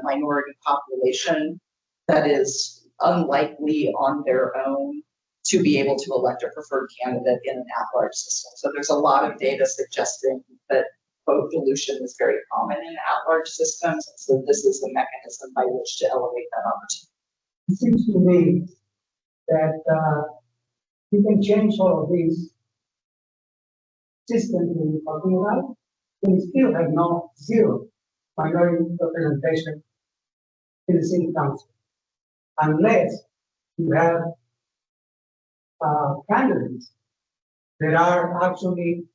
minority population that is unlikely on their own to be able to elect a preferred candidate in an at-large system. So there's a lot of data suggesting that vote dilution is very common in at-large systems. So this is a mechanism by which to elevate that opportunity. It seems to me that you can change all of these systems that you're talking about, and you still have zero minority representation in the city council, unless you have candidates that are actually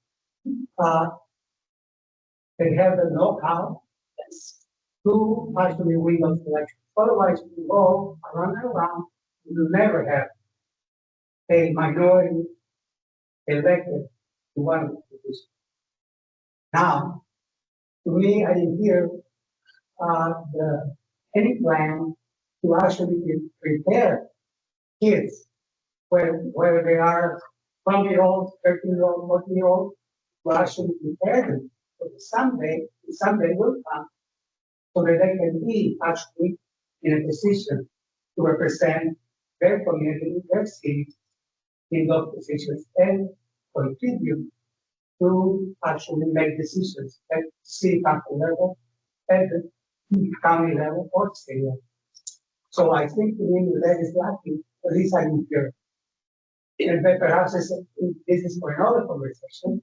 they have the know-how to actually win those elections. Otherwise, you go around and around, you never have a minority elected to one of the positions. Now, to me, I didn't hear any plan to actually prepare kids, whether they are 20-year-olds, 13-year-olds, 14-year-olds, to actually prepare them. So someday will come so that they can be actually in a position to represent their community, their city in those positions and contribute to actually make decisions at city council level, at the county level, or state level. So I think to me that is lacking, at least I didn't hear. And perhaps this is for another conversation.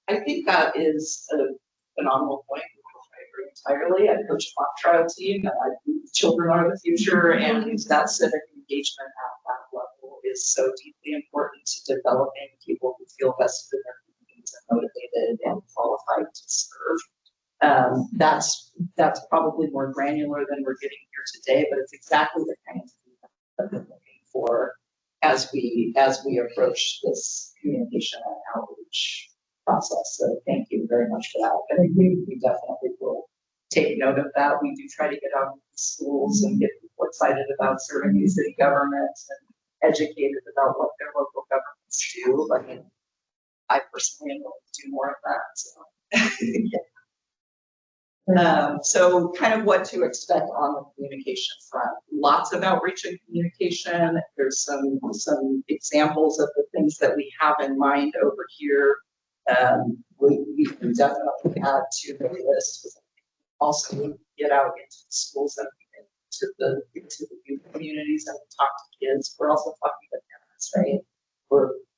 I think that is a phenomenal point. I agree entirely. I coach a mock trial team, and I believe children are the future, and that civic engagement at that level is so deeply important to developing people who feel vested in their communities and motivated and qualified to serve. That's probably more granular than we're getting here today, but it's exactly the kind of thing that we're looking for as we approach this communication and outreach process. So thank you very much for that. And we definitely will take note of that. We do try to get out into schools and get people excited about serving the city governments and educated about what their local governments do. I mean, I personally am going to do more of that. So. So kind of what to expect on the communication front. Lots of outreach and communication. There's some examples of the things that we have in mind over here. We can definitely add to the list. also get out into the schools and into the youth communities and talk to kids. We're also talking to parents, right?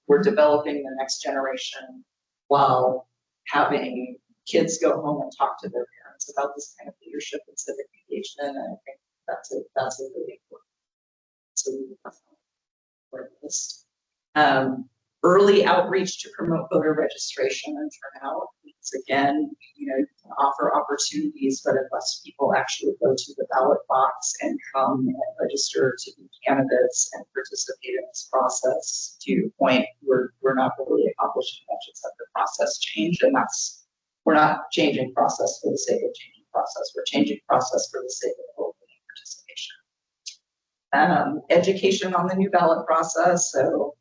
We're developing the next generation while having kids go home and talk to their parents about this kind of leadership and civic engagement. And I think that's a really important. So we for this. Early outreach to promote voter registration and turnout. It's again, you can offer opportunities, but unless people actually go to the ballot box and come and register to be candidates and participate in this process, to your point, we're not really accomplishing much except the process change, and we're not changing process for the sake of changing process. We're changing process for the sake of opening participation. Education on the new ballot process. So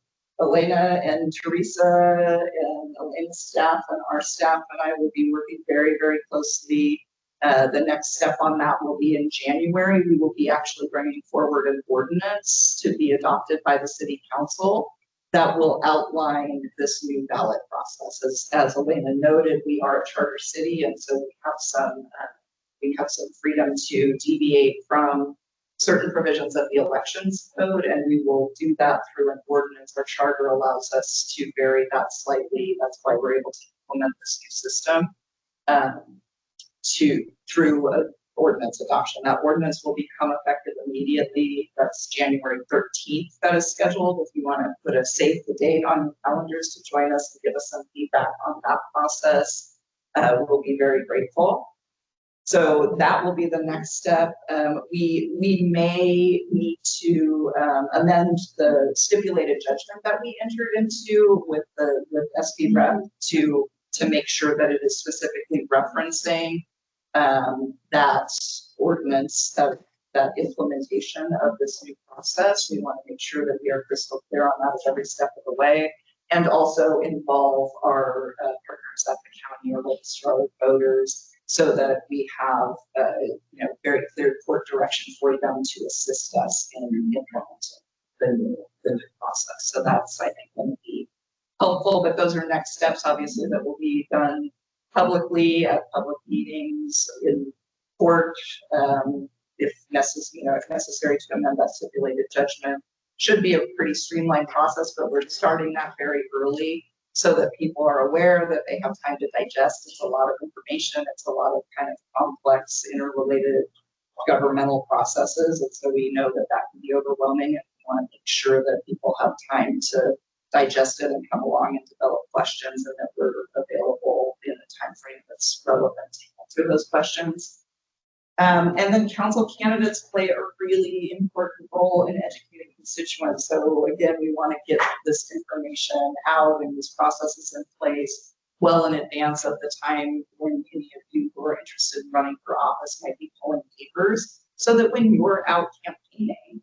Elena and Teresa and Elena's staff and our staff and I will be working very, very closely. The next step on that will be in January. We will be actually bringing forward an ordinance to be adopted by the City Council that will outline this new ballot process. As Elena noted, we are a charter city, and so we have some freedom to deviate from certain provisions of the elections code, and we will do that through an ordinance. Our charter allows us to vary that slightly. That's why we're able to implement this new system through an ordinance adoption. That ordinance will become effective immediately. That's January 13th that is scheduled. If you want to put a save the date on your calendars to join us and give us some feedback on that process, we'll be very grateful. So that will be the next step. We may need to amend the stipulated judgment that we entered into with SP Rep to make sure that it is specifically referencing that ordinance, that implementation of this new process. We want to make sure that we are crystal clear on that every step of the way, and also involve our partners at the county or registrar of voters, so that we have very clear court direction for them to assist us in implementing the new process. So that's, I think, going to be helpful, but those are next steps, obviously, that will be done publicly at public meetings, in court, if necessary to amend that stipulated judgment. Should be a pretty streamlined process, but we're starting that very early, so that people are aware that they have time to digest. It's a lot of information. It's a lot of kind of complex, interrelated governmental processes. And so we know that that can be overwhelming, and we want to make sure that people have time to digest it and come along and develop questions, and that we're available in a time frame that's relevant to answer those questions. And then council candidates play a really important role in educating constituents. So again, we want to get this information out and these processes in place well in advance of the time when any of you who are interested in running for office might be pulling papers, so that when you're out campaigning,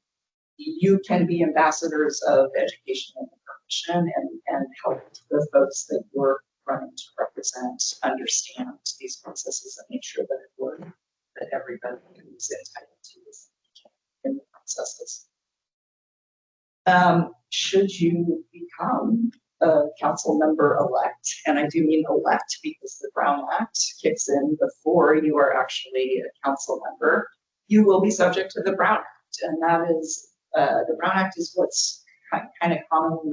you can be ambassadors of education and information and help the folks that you're running to represent understand these processes and make sure that it works, that everybody who's entitled to this in the processes. Should you become a council member elect, and I do mean elect because the Brown Act kicks in before you are actually a council member, you will be subject to the Brown Act, and that is the Brown Act is what's kind of commonly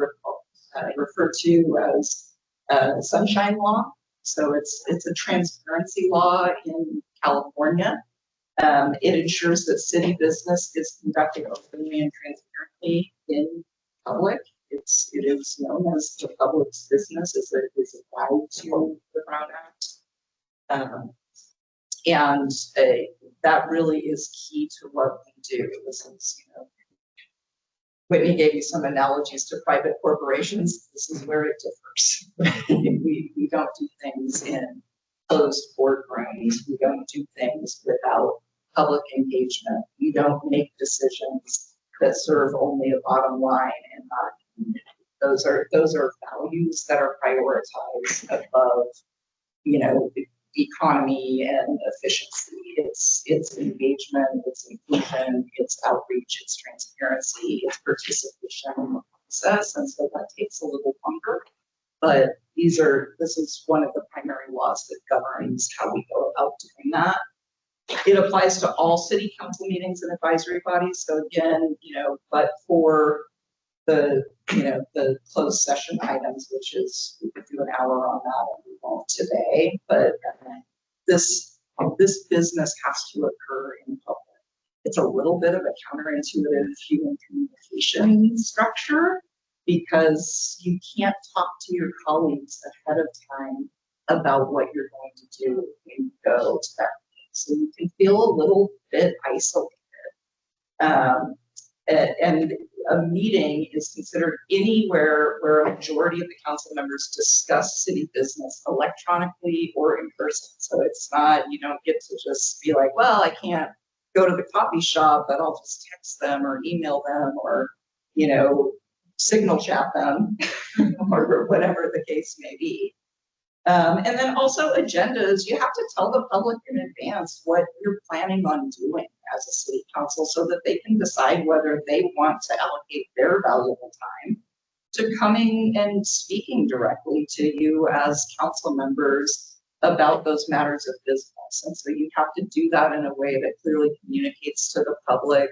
referred to as the Sunshine Law. So it's a transparency law in California. It ensures that city business is conducted openly and transparently in public. It is known as the public's business, as it is applied to the Brown Act. And that really is key to what we do. This is, Whitney gave you some analogies to private corporations. This is where it differs. We don't do things in closed boardrooms. We don't do things without public engagement. We don't make decisions that serve only a bottom line and not a community. Those are values that are prioritized above, economy and efficiency. It's engagement, it's inclusion, it's outreach, it's transparency, it's participation in the process, and so that takes a little longer. But this is one of the primary laws that governs how we go about doing that. It applies to all city council meetings and advisory bodies. So again, but for the, the closed session items, which is, we could do an hour on that and we won't today, but this business has to occur in public. It's a little bit of a counterintuitive human communication structure because you can't talk to your colleagues ahead of time about what you're going to do when you go to that meeting. So you can feel a little bit isolated. And a meeting is considered anywhere where a majority of the council members discuss city business electronically or in person. So it's not, you don't get to just be like, well, I can't go to the coffee shop, but I'll just text them or email them or, signal chat them or whatever the case may be. And then also agendas, you have to tell the public in advance what you're planning on doing as a city council so that they can decide whether they want to allocate their valuable time to coming and speaking directly to you as council members about those matters of business. And so you have to do that in a way that clearly communicates to the public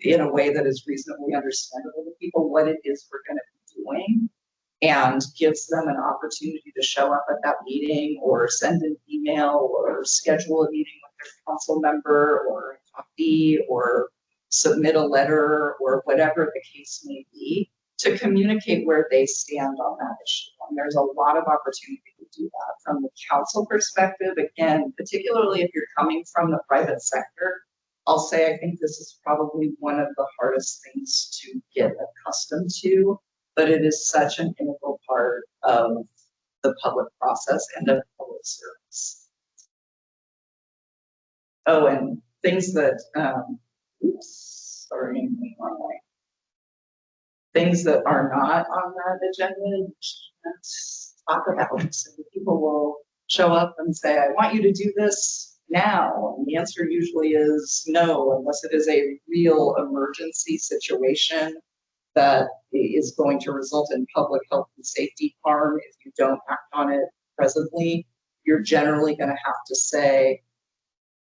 in a way that is reasonably understandable to people what it is we're going to be doing, and gives them an opportunity to show up at that meeting or send an email or schedule a meeting with their council member or a coffee or submit a letter or whatever the case may be to communicate where they stand on that issue. And there's a lot of opportunity to do that from the council perspective. Again, particularly if you're coming from the private sector, I'll say I think this is probably one of the hardest things to get accustomed to, but it is such an integral part of the public process and of public service. Oh, and things that, things that are not on that agenda, let's talk about. So people will show up and say, I want you to do this now. And the answer usually is no, unless it is a real emergency situation that is going to result in public health and safety harm. If you don't act on it presently, you're generally going to have to say,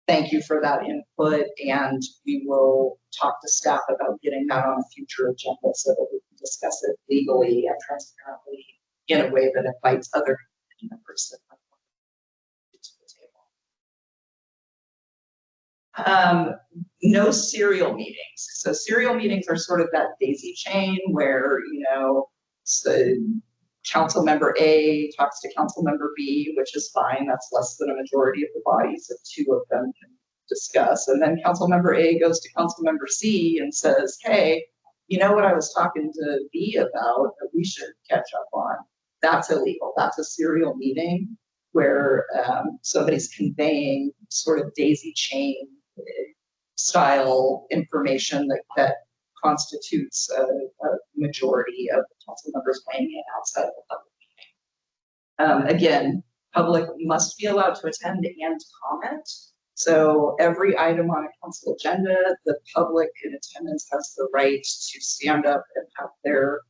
thank you for that input, and we will talk to staff about getting that on a future agenda so that we can discuss it legally and transparently in a way that invites other members to the table. No serial meetings. So serial meetings are sort of that daisy chain where, so council member A talks to council member B, which is fine. That's less than a majority of the bodies if two of them can discuss. And then council member A goes to council member C and says, hey, you know what I was talking to B about that we should catch up on? That's illegal. That's a serial meeting where somebody's conveying sort of daisy chain style information that constitutes a majority of the council members weighing in outside of the public meeting. Again, public must be allowed to attend and comment. So every item on a council agenda, the public in attendance has the right to stand up and have their,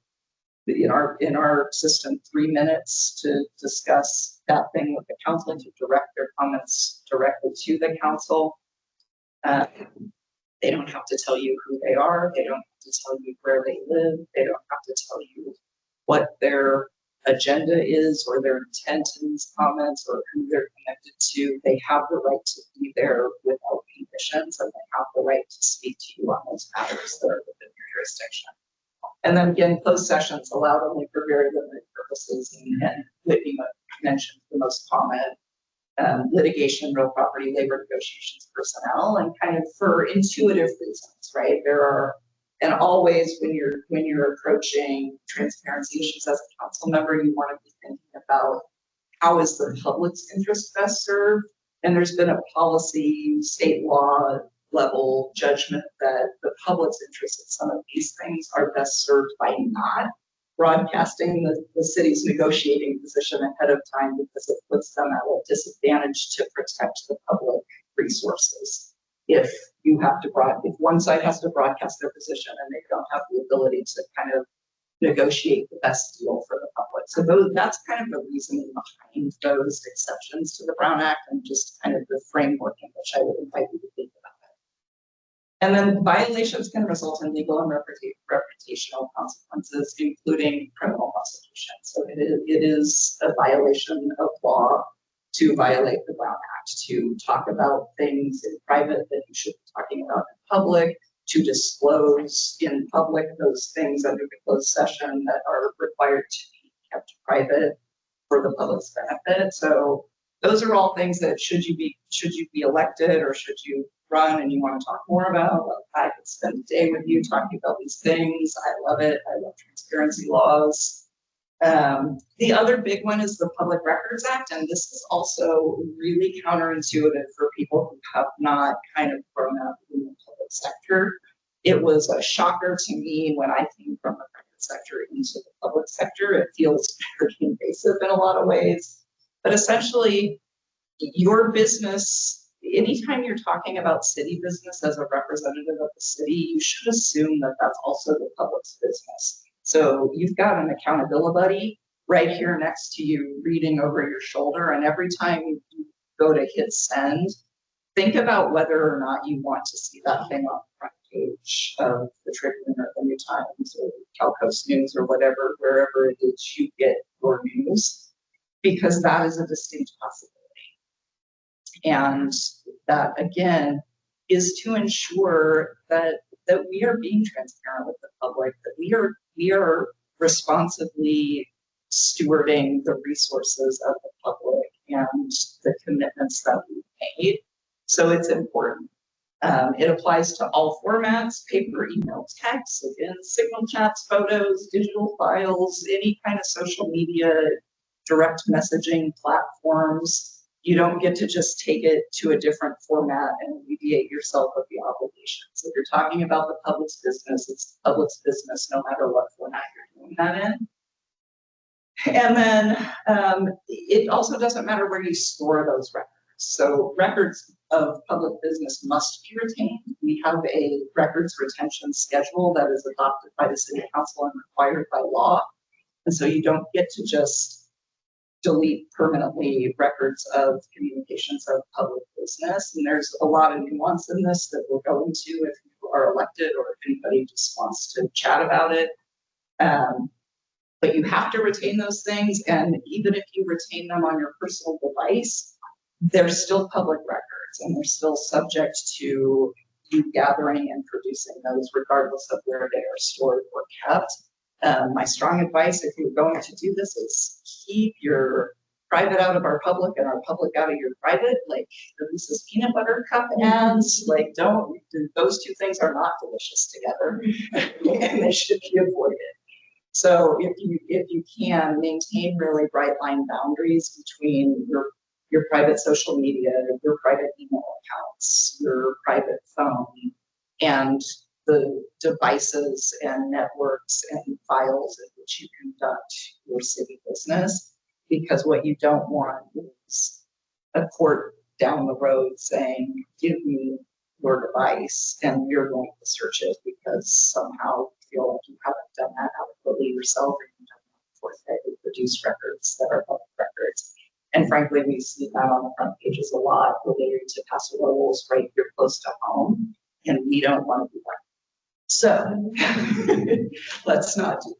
in our system, 3 minutes to discuss that thing with the council and to direct their comments directly to the council. They don't have to tell you who they are. They don't have to tell you where they live. They don't have to tell you what their agenda is or their intent in these comments or who they're connected to. They have the right to be there without conditions, and they have the right to speak to you on those matters that are within your jurisdiction. And then again, closed sessions allowed only for very limited purposes, and Whitney mentioned the most common. Litigation, real property, labor negotiations, personnel, and kind of for intuitive reasons, right? There are, and always when you're approaching transparency issues as a council member, you want to be thinking about how is the public's interest best served. And there's been a policy, state law level judgment that the public's interest in some of these things are best served by not broadcasting the city's negotiating position ahead of time because it puts them at a disadvantage to protect the public resources. If one side has to broadcast their position and they don't have the ability to kind of negotiate the best deal for the public. So that's kind of the reasoning behind those exceptions to the Brown Act and just kind of the framework in which I would invite you to think about it. And then violations can result in legal and reputational consequences, including criminal prosecution. So it is a violation of law to violate the Brown Act, to talk about things in private that you should be talking about in public, to disclose in public those things under the closed session that are required to be kept private for the public's benefit. So those are all things that should you be elected or should you run and you want to talk more about, well, I could spend a day with you talking about these things. I love it. I love transparency laws. The other big one is the Public Records Act, and this is also really counterintuitive for people who have not kind of grown up in the public sector. It was a shocker to me when I came from the private sector into the public sector. It feels very invasive in a lot of ways, but essentially your business, anytime you're talking about city business as a representative of the city, you should assume that that's also the public's business. So you've got an accountability buddy right here next to you reading over your shoulder, and every time you go to hit send, think about whether or not you want to see that thing on the front page of the Tribune or the New Times or Calcoast News or whatever, wherever it is you get your news, because that is a distinct possibility. And that, again, is to ensure that we are being transparent with the public, that we are responsibly stewarding the resources of the public and the commitments that we made. So it's important. It applies to all formats: paper, email, text, again, signal chats, photos, digital files, any kind of social media, direct messaging platforms. You don't get to just take it to a different format and alleviate yourself of the obligations. If you're talking about the public's business, it's the public's business no matter what format you're doing that in. And then it also doesn't matter where you store those records. So records of public business must be retained. We have a records retention schedule that is adopted by the City Council and required by law. And so you don't get to just delete permanently records of communications of public business. And there's a lot of nuance in this that we'll go into if you are elected or if anybody just wants to chat about it. But you have to retain those things. And even if you retain them on your personal device, they're still public records and they're still subject to you gathering and producing those regardless of where they are stored or kept. My strong advice, if you're going to do this, is keep your private out of our public and our public out of your private. Like Reese's peanut butter cup ads, like those two things are not delicious together and they should be avoided. So if you can maintain really bright line boundaries between your private social media, your private email accounts, your private phone, and the devices and networks and files in which you conduct your city business, because what you don't want is a court down the road saying, give me your device and you're going to search it because somehow you feel like you haven't done that adequately yourself or you don't forthright produce records that are public records. And frankly, we see that on the front pages a lot related to passerolls right here close to home, and we don't want to do that. So let's not do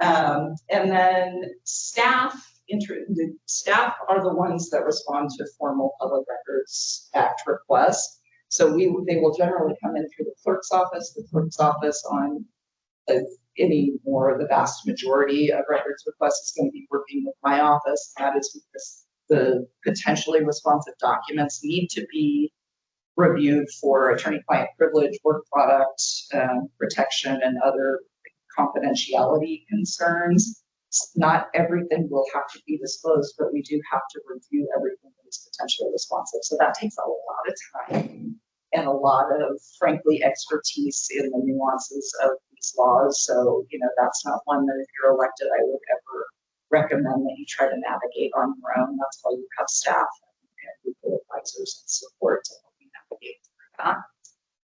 that. And then staff are the ones that respond to formal Public Records Act requests. So they will generally come in through the clerk's office. The clerk's office on the vast majority of records requests is going to be working with my office. That is because the potentially responsive documents need to be reviewed for attorney-client privilege, work product protection, and other confidentiality concerns. Not everything will have to be disclosed, but we do have to review everything that is potentially responsive. So that takes a lot of time and a lot of, frankly, expertise in the nuances of these laws. So, that's not one that if you're elected, I would ever recommend that you try to navigate on your own. That's why you have staff and legal advisors and support to help you navigate through that.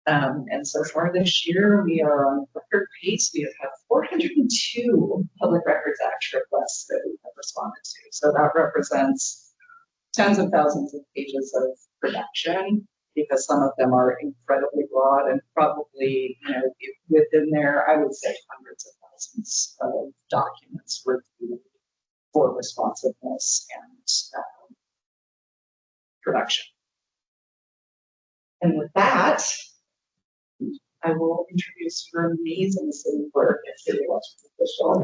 And so far this year, we are on record pace. We have had 402 Public Records Act requests that we have responded to. So that represents tens of thousands of pages of production, because some of them are incredibly broad and probably, within there, I would say hundreds of thousands of documents reviewed for responsiveness and production. And with that, I will introduce your amazing city clerk and city elections official.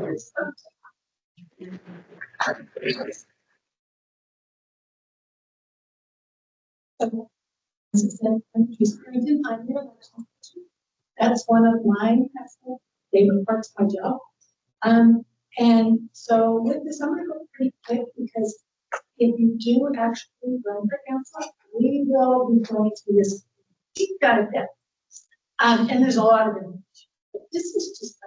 That's one of my favorite parts of my job. And so with this, I'm gonna go pretty quick, because if you do actually run for council, we will be going through this deep dive of depth. And there's a lot of information, but this is just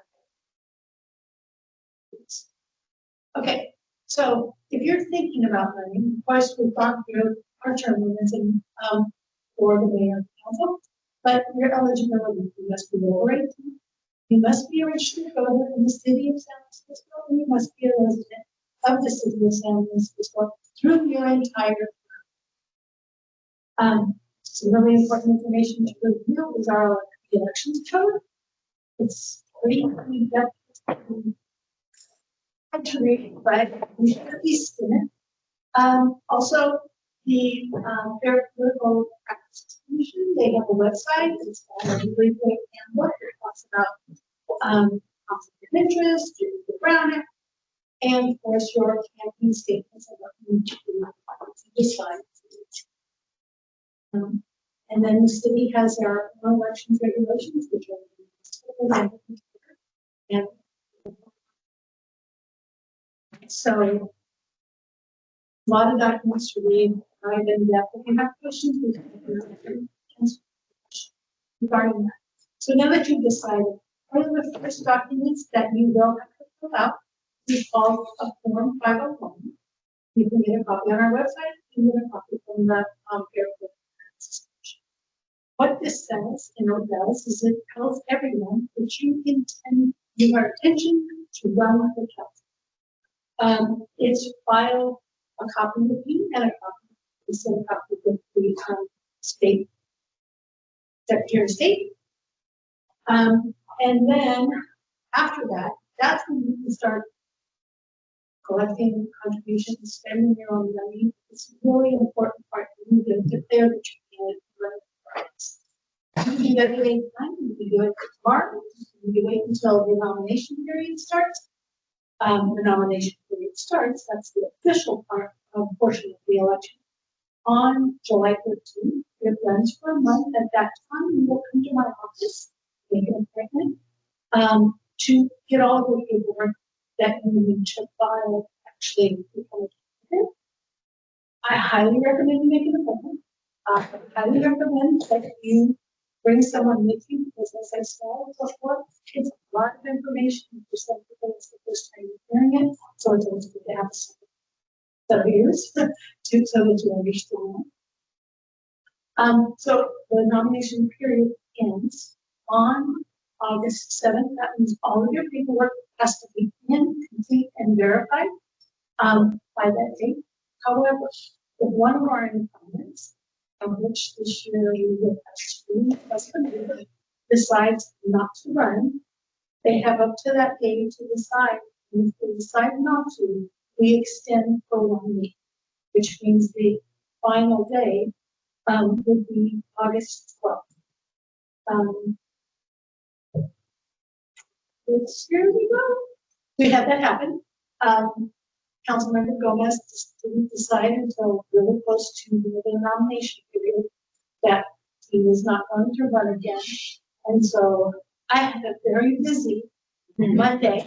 okay. So if you're thinking about running, of course, we've gone through our term limits and for the mayor and council, but your eligibility, you must be over 18. You must be a registered voter in the city of San Francisco, and you must be a resident of the city of San Francisco through your entire term. Some really important information to review is our elections code. It's pretty depth to read, but you should at least skim it. Also, the Fair Political Practice Commission, they have a website. It's called a really great handbook. It talks about conflict of interest, the Brown Act, and of course your campaign statements and what you need to do to decide. And then the city has their own elections regulations, which are and so a lot of documents to read, right in depth. If you have questions, we can answer regarding that. So now that you've decided, one of the first documents that you will have to fill out is called a Form 501. You can get a copy on our website. You can get a copy from the Fair Political Practice Commission. What this says and what it does is it tells everyone that you intend your attention to run the council. It's filed a copy with you and a copy. We send a copy with the state Secretary of State. And then after that, that's when you can start collecting contributions, spending your own money. It's a really important part for you to declare that you can run the rights. You can do that at any time. You can do it tomorrow. You can wait until the nomination period starts. The nomination period starts. That's the official portion of the election. On July 13th, it runs for a month. At that time, you will come to my office, make an appointment, to get all of the paperwork that you need to file actually become a candidate. I highly recommend you make an appointment. I highly recommend that you bring someone with you, because as I said before, it's a lot of information for some people. It's the first time you're hearing it, so it's always good to have some ears so that you understand. So the nomination period ends on August 7th. That means all of your paperwork has to be in, complete, and verified by that date. However, if one of our incumbents, of which this year you have decides not to run, they have up to that day to decide. And if they decide not to, we extend for 1 week, which means the final day would be August 12th. Here we go. We had that happen. Councilmember Gomez didn't decide until really close to the nomination period that he was not going to run again. And so I had a very busy Monday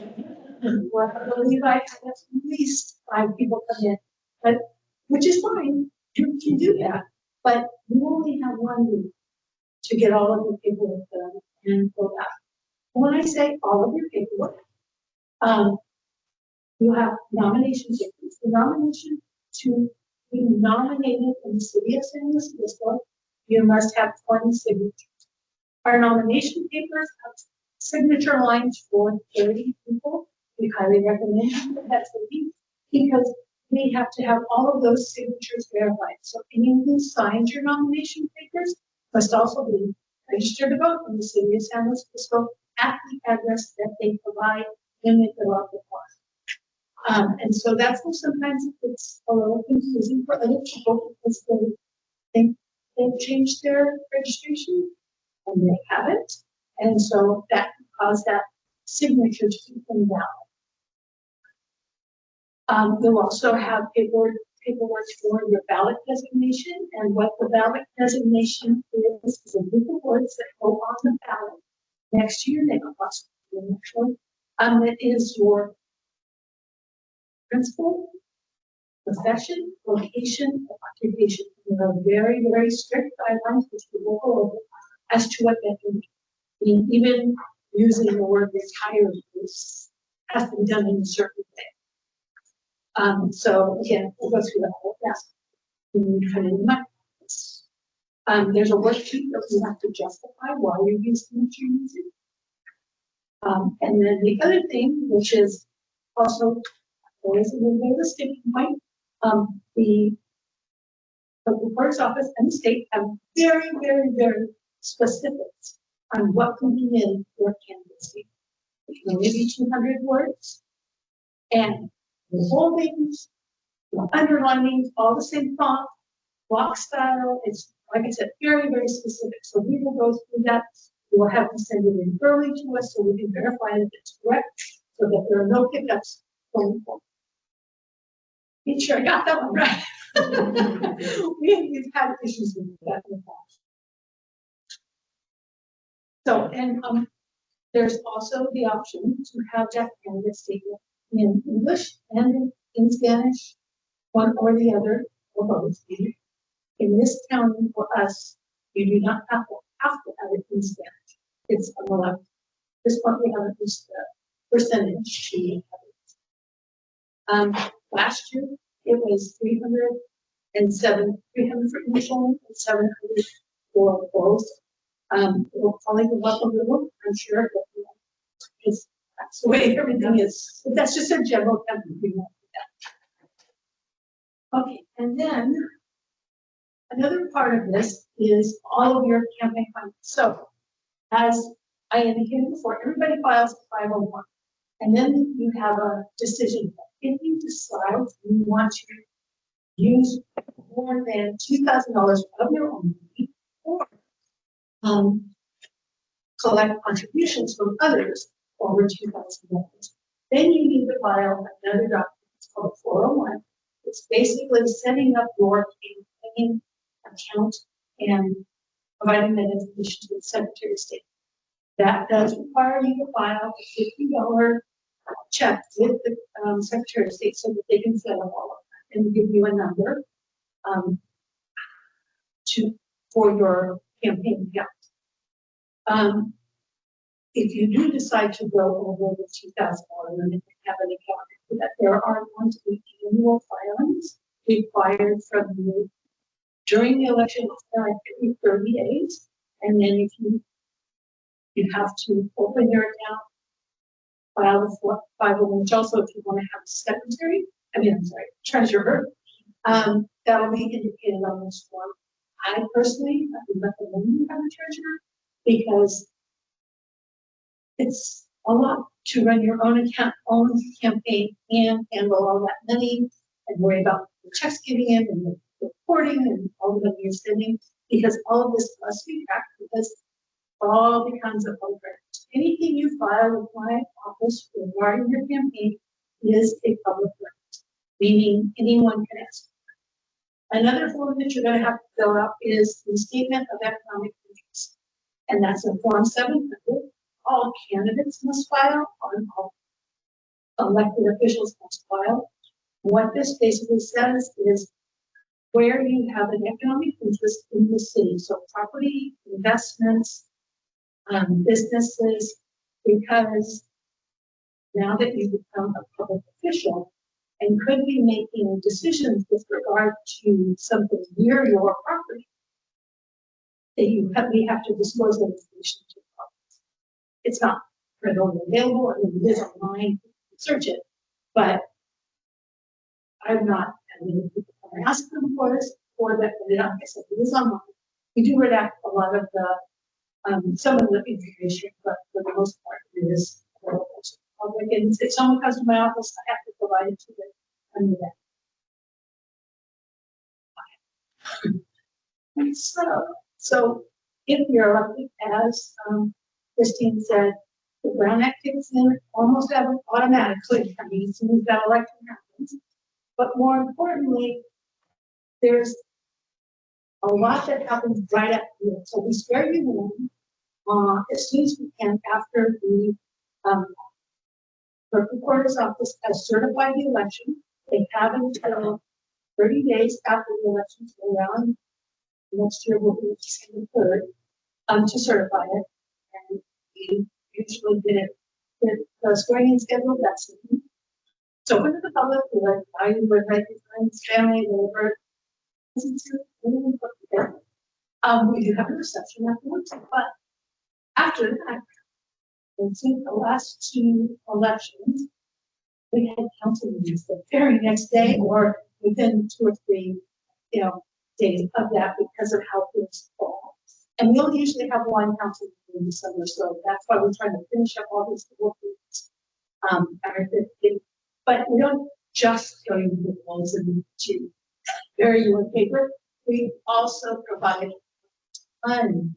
where I believe I had at least 5 people come in, but which is fine. You can do that, but you only have 1 week to get all of the paperwork done and fill out. When I say all of your paperwork, you have nomination signatures. The nomination to be nominated in the city of San Francisco, you must have 20 signatures. Our nomination papers have signature lines for 30 people. We highly recommend that that's the key, because we have to have all of those signatures verified. So anyone who signs your nomination papers must also be registered to vote in the city of San Luis Obispo at the address that they provide when they fill out the form. And so that's why sometimes it's a little confusing for other people, because they think they've changed their registration and they haven't. And so that can cause that signature to keep them valid. You'll also have paperwork for your ballot designation, and what the ballot designation is a group of words that go on the ballot next to your name, that is your principal, profession, location, or occupation. There are very, very strict guidelines which we will go over as to what that can mean. Even using the word retired has to be done in a certain way. So again, we'll go through the whole task. There's a worksheet that you have to justify why you're using what you're using. And then the other thing, which is also always a little bit of a sticking point, the local clerk's office and the state have very, very, very specifics on what can be in your candidacy. It can only be 200 words, and the whole things, the underlining, all the same font, block style. It's, like I said, very, very specific. So we will go through that. We will have to send it in early to us so we can verify that it's correct, so that there are no hiccups going forward. Make sure I got that one right. We've had issues with that in the past. So, and there's also the option to have that candidate statement in English and in Spanish, one or the other, or both. In this county, for us, you do not have to have it in Spanish. It's allowed. This one we have at least the percentage. Last year it was 300 for English only, and 700 for both. We'll probably go up a little, I'm sure, but because that's the way everything is. But that's just a general template. Okay, and then another part of this is all of your campaign finance. So, as I indicated before, everybody files a 501, and then you have a decision. If you decide you want to use more than $2,000 of your own money, or collect contributions from others over $2,000, then you need to file another document. It's called a 401. It's basically setting up your campaign account and providing that information to the Secretary of State. That does require you to file a $50 check with the Secretary of State so that they can set up all of that and give you a number for your campaign account. If you do decide to go over the $2,000 limit and have an account for that, there are going to be annual filings required from you during the election every 30 days. And then if you have to open your account, file the 501, which also if you want to have a secretary, treasurer, that will be indicated on this form. I personally would recommend you have a treasurer because it's a lot to run your own own campaign and handle all that money and worry about the checks getting in and the reporting and all the money you're spending, because all of this must be tracked because all becomes a public record. Anything you file with my office regarding your campaign is a public record, meaning anyone can ask. Another form that you're going to have to fill out is the statement of economic interest, and that's in Form 700. All candidates must file, all elected officials must file. What this basically says is where you have an economic interest in the city, so property, investments, businesses, because now that you become a public official and could be making decisions with regard to something near your property, that we have to disclose that information to the public. It's not readily available, I mean, it is online, you can search it, but I'm not having people come and ask them for this, or that, but like I said, it is online. We do redact a lot of the, some of the information, but for the most part, it is available to the public. And if someone comes to my office, I have to provide it to them under that. So if you're elected, as Christine said, the Brown Act kicks in almost automatically, I mean, as soon as that election happens. But more importantly, there's a lot that happens right after it. So we swear you in as soon as we can after the clerk recorder's office has certified the election. They have until 30 days after the elections go around. Next year will be December 3rd to certify it. And we usually get the swearing-in schedule that's it. So open to the public, we're like, I would like your friends, family, whatever. We do have a reception afterwards, but after that, and since the last two elections, we had council meetings the very next day or within 2 or 3, days of that because of how things fall. And we only usually have one council meeting in December, so that's why we're trying to finish up all these work weeks. But we don't just go to the ones to bury you in paper. We also provide training.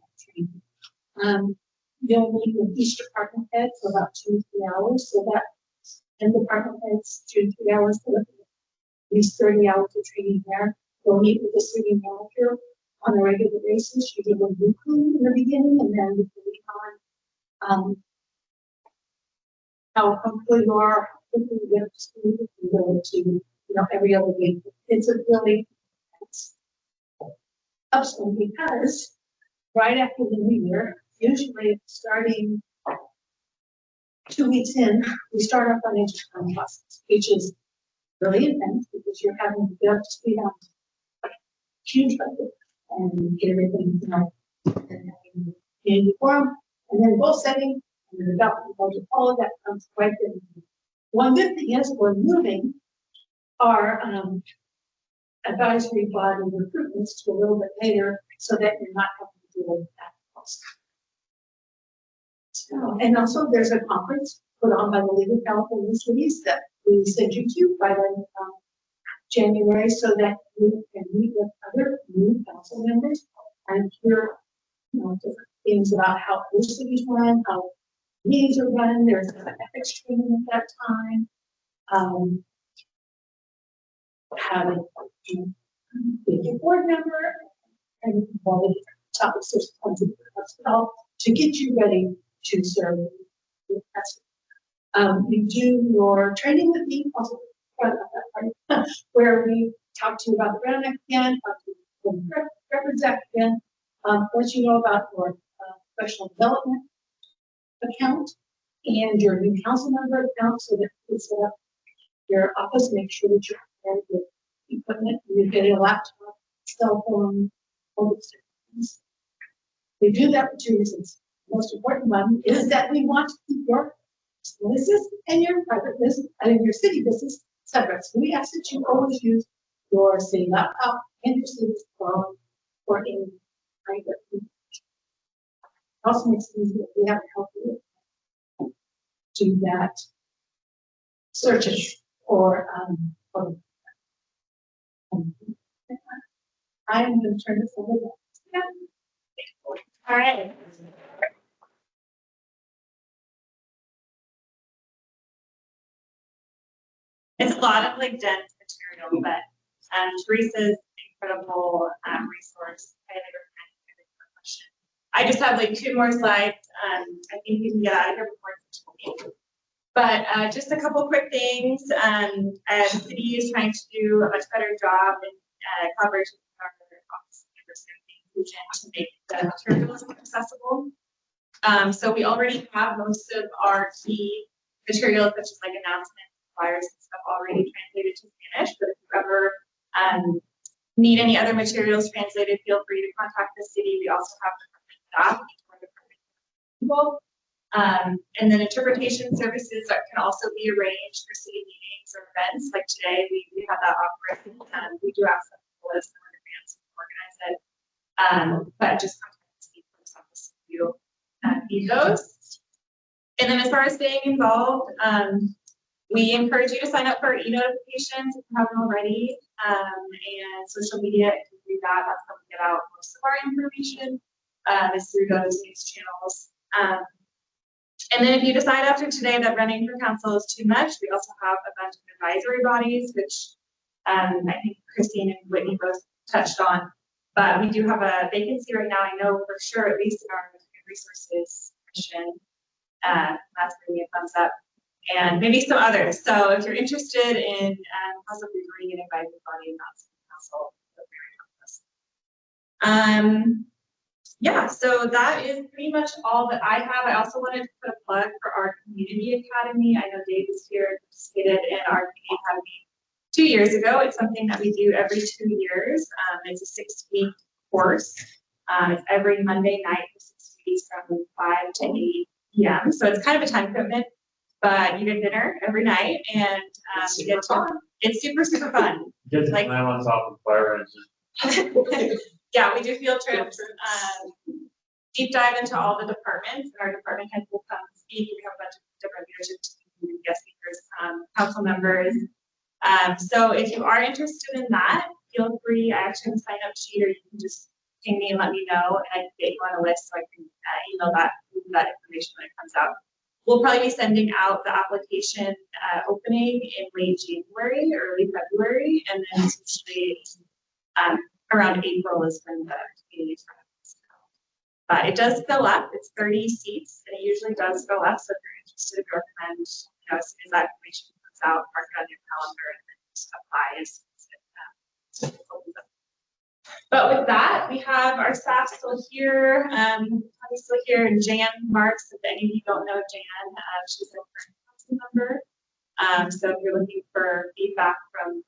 You'll meet with each department head for about 2 to 3 hours, so that, and department heads 2 to 3 hours to look at these 30 hours of training there. We'll meet with the city manager on a regular basis. You give a weekly in the beginning, and then we can how comfortable you are, if you get up to speed, if you go to, every other week. It's a really upswing because right after the new year, usually starting 2 weeks in, we start our financial planning process, which is really intense because you're having to get up to speed on huge budget and get everything in the forum, and then goal setting, and then adopting budget, all of that comes right in. One good thing is we're moving our advisory body recruitments to a little bit later so that you're not having to deal with that cost. So, and also there's a conference put on by the League of California Cities that we send you to by the January so that you can meet with other new council members and hear different things about how other cities run, how meetings are run. There's an ethics training at that time. How to be a board member and all the topics there's tons of stuff to get you ready to serve. You do your training with me, also where we talk to you about the Brown Act again, talk to you about the Records Act again, let you know about your professional development account and your new council member account so that you can set up your office, make sure that you're prepared with equipment, you get a laptop, cell phone, all those things. We do that for 2 reasons. The most important one is that we want to keep your business and your private business and your city business separate. So we ask that you always use your city laptop and your city phone for any private. Also makes it easy if we have to help you do that searches or I am going to turn this over to you. All right. It's a lot of dense material, but Teresa's incredible resource. I just have 2 more slides. I think you can get out of here before it's too late. But just a couple quick things. The city is trying to do a much better job in collaboration with our office members and inclusion to make the materials accessible. So we already have most of our key materials, such as announcements, flyers, and stuff already translated to Spanish. But if you ever need any other materials translated, feel free to contact the city. We also have department staff or department people. And then interpretation services that can also be arranged for city meetings or events. Like today, we have that offering. We do have some people as more advanced to organize it. But just contact the city clerk's office if you need those. And then as far as staying involved, we encourage you to sign up for our e-notifications if you haven't already, and social media. If you do that, that's how we get out most of our information, is through those news channels. And then if you decide after today that running for council is too much, we also have a bunch of advisory bodies, which I think Christine and Whitney both touched on. But we do have a vacancy right now, I know for sure, at least in our resources section. That's giving me a thumbs up. And maybe some others. So if you're interested in possibly joining an advisory body, not council, feel free to contact us. Yeah, so that is pretty much all that I have. I also wanted to put a plug for our community academy. I know Dave is here, participated in our community academy 2 years ago. It's something that we do every 2 years. It's a 6-week course. It's every Monday night for 6 weeks from 5 to 8 p.m. So it's kind of a time commitment, but you get dinner every night, and you get to, it's super, super fun. Get to Like- climb on top of fire engines. Yeah, we do field trips, deep dive into all the departments, and our department heads will come speak. We have a bunch of different leadership teams, guest speakers, council members. So if you are interested in that, feel free. I actually have a sign up sheet, or you can just ping me and let me know, and I can get you on a list so I can email that information when it comes out. We'll probably be sending out the application opening in late January, early February, and then usually around April is when the community starts. But it does fill up. It's 30 seats, and it usually does fill up. So if you're interested, I recommend, as soon as that information comes out, mark it on your calendar and then just apply as soon as it opens up. But with that, we have our staff still here. Honey's still here, and Jan Marks. If any of you don't know Jan, she's a current council member. So if you're looking for feedback from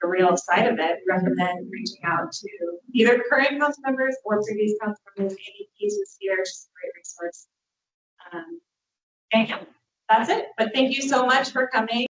the real side of it, we recommend reaching out to either current council members or previous council members. Amy Keys was here; she's a great resource. And yeah, that's it. But thank you so much for coming.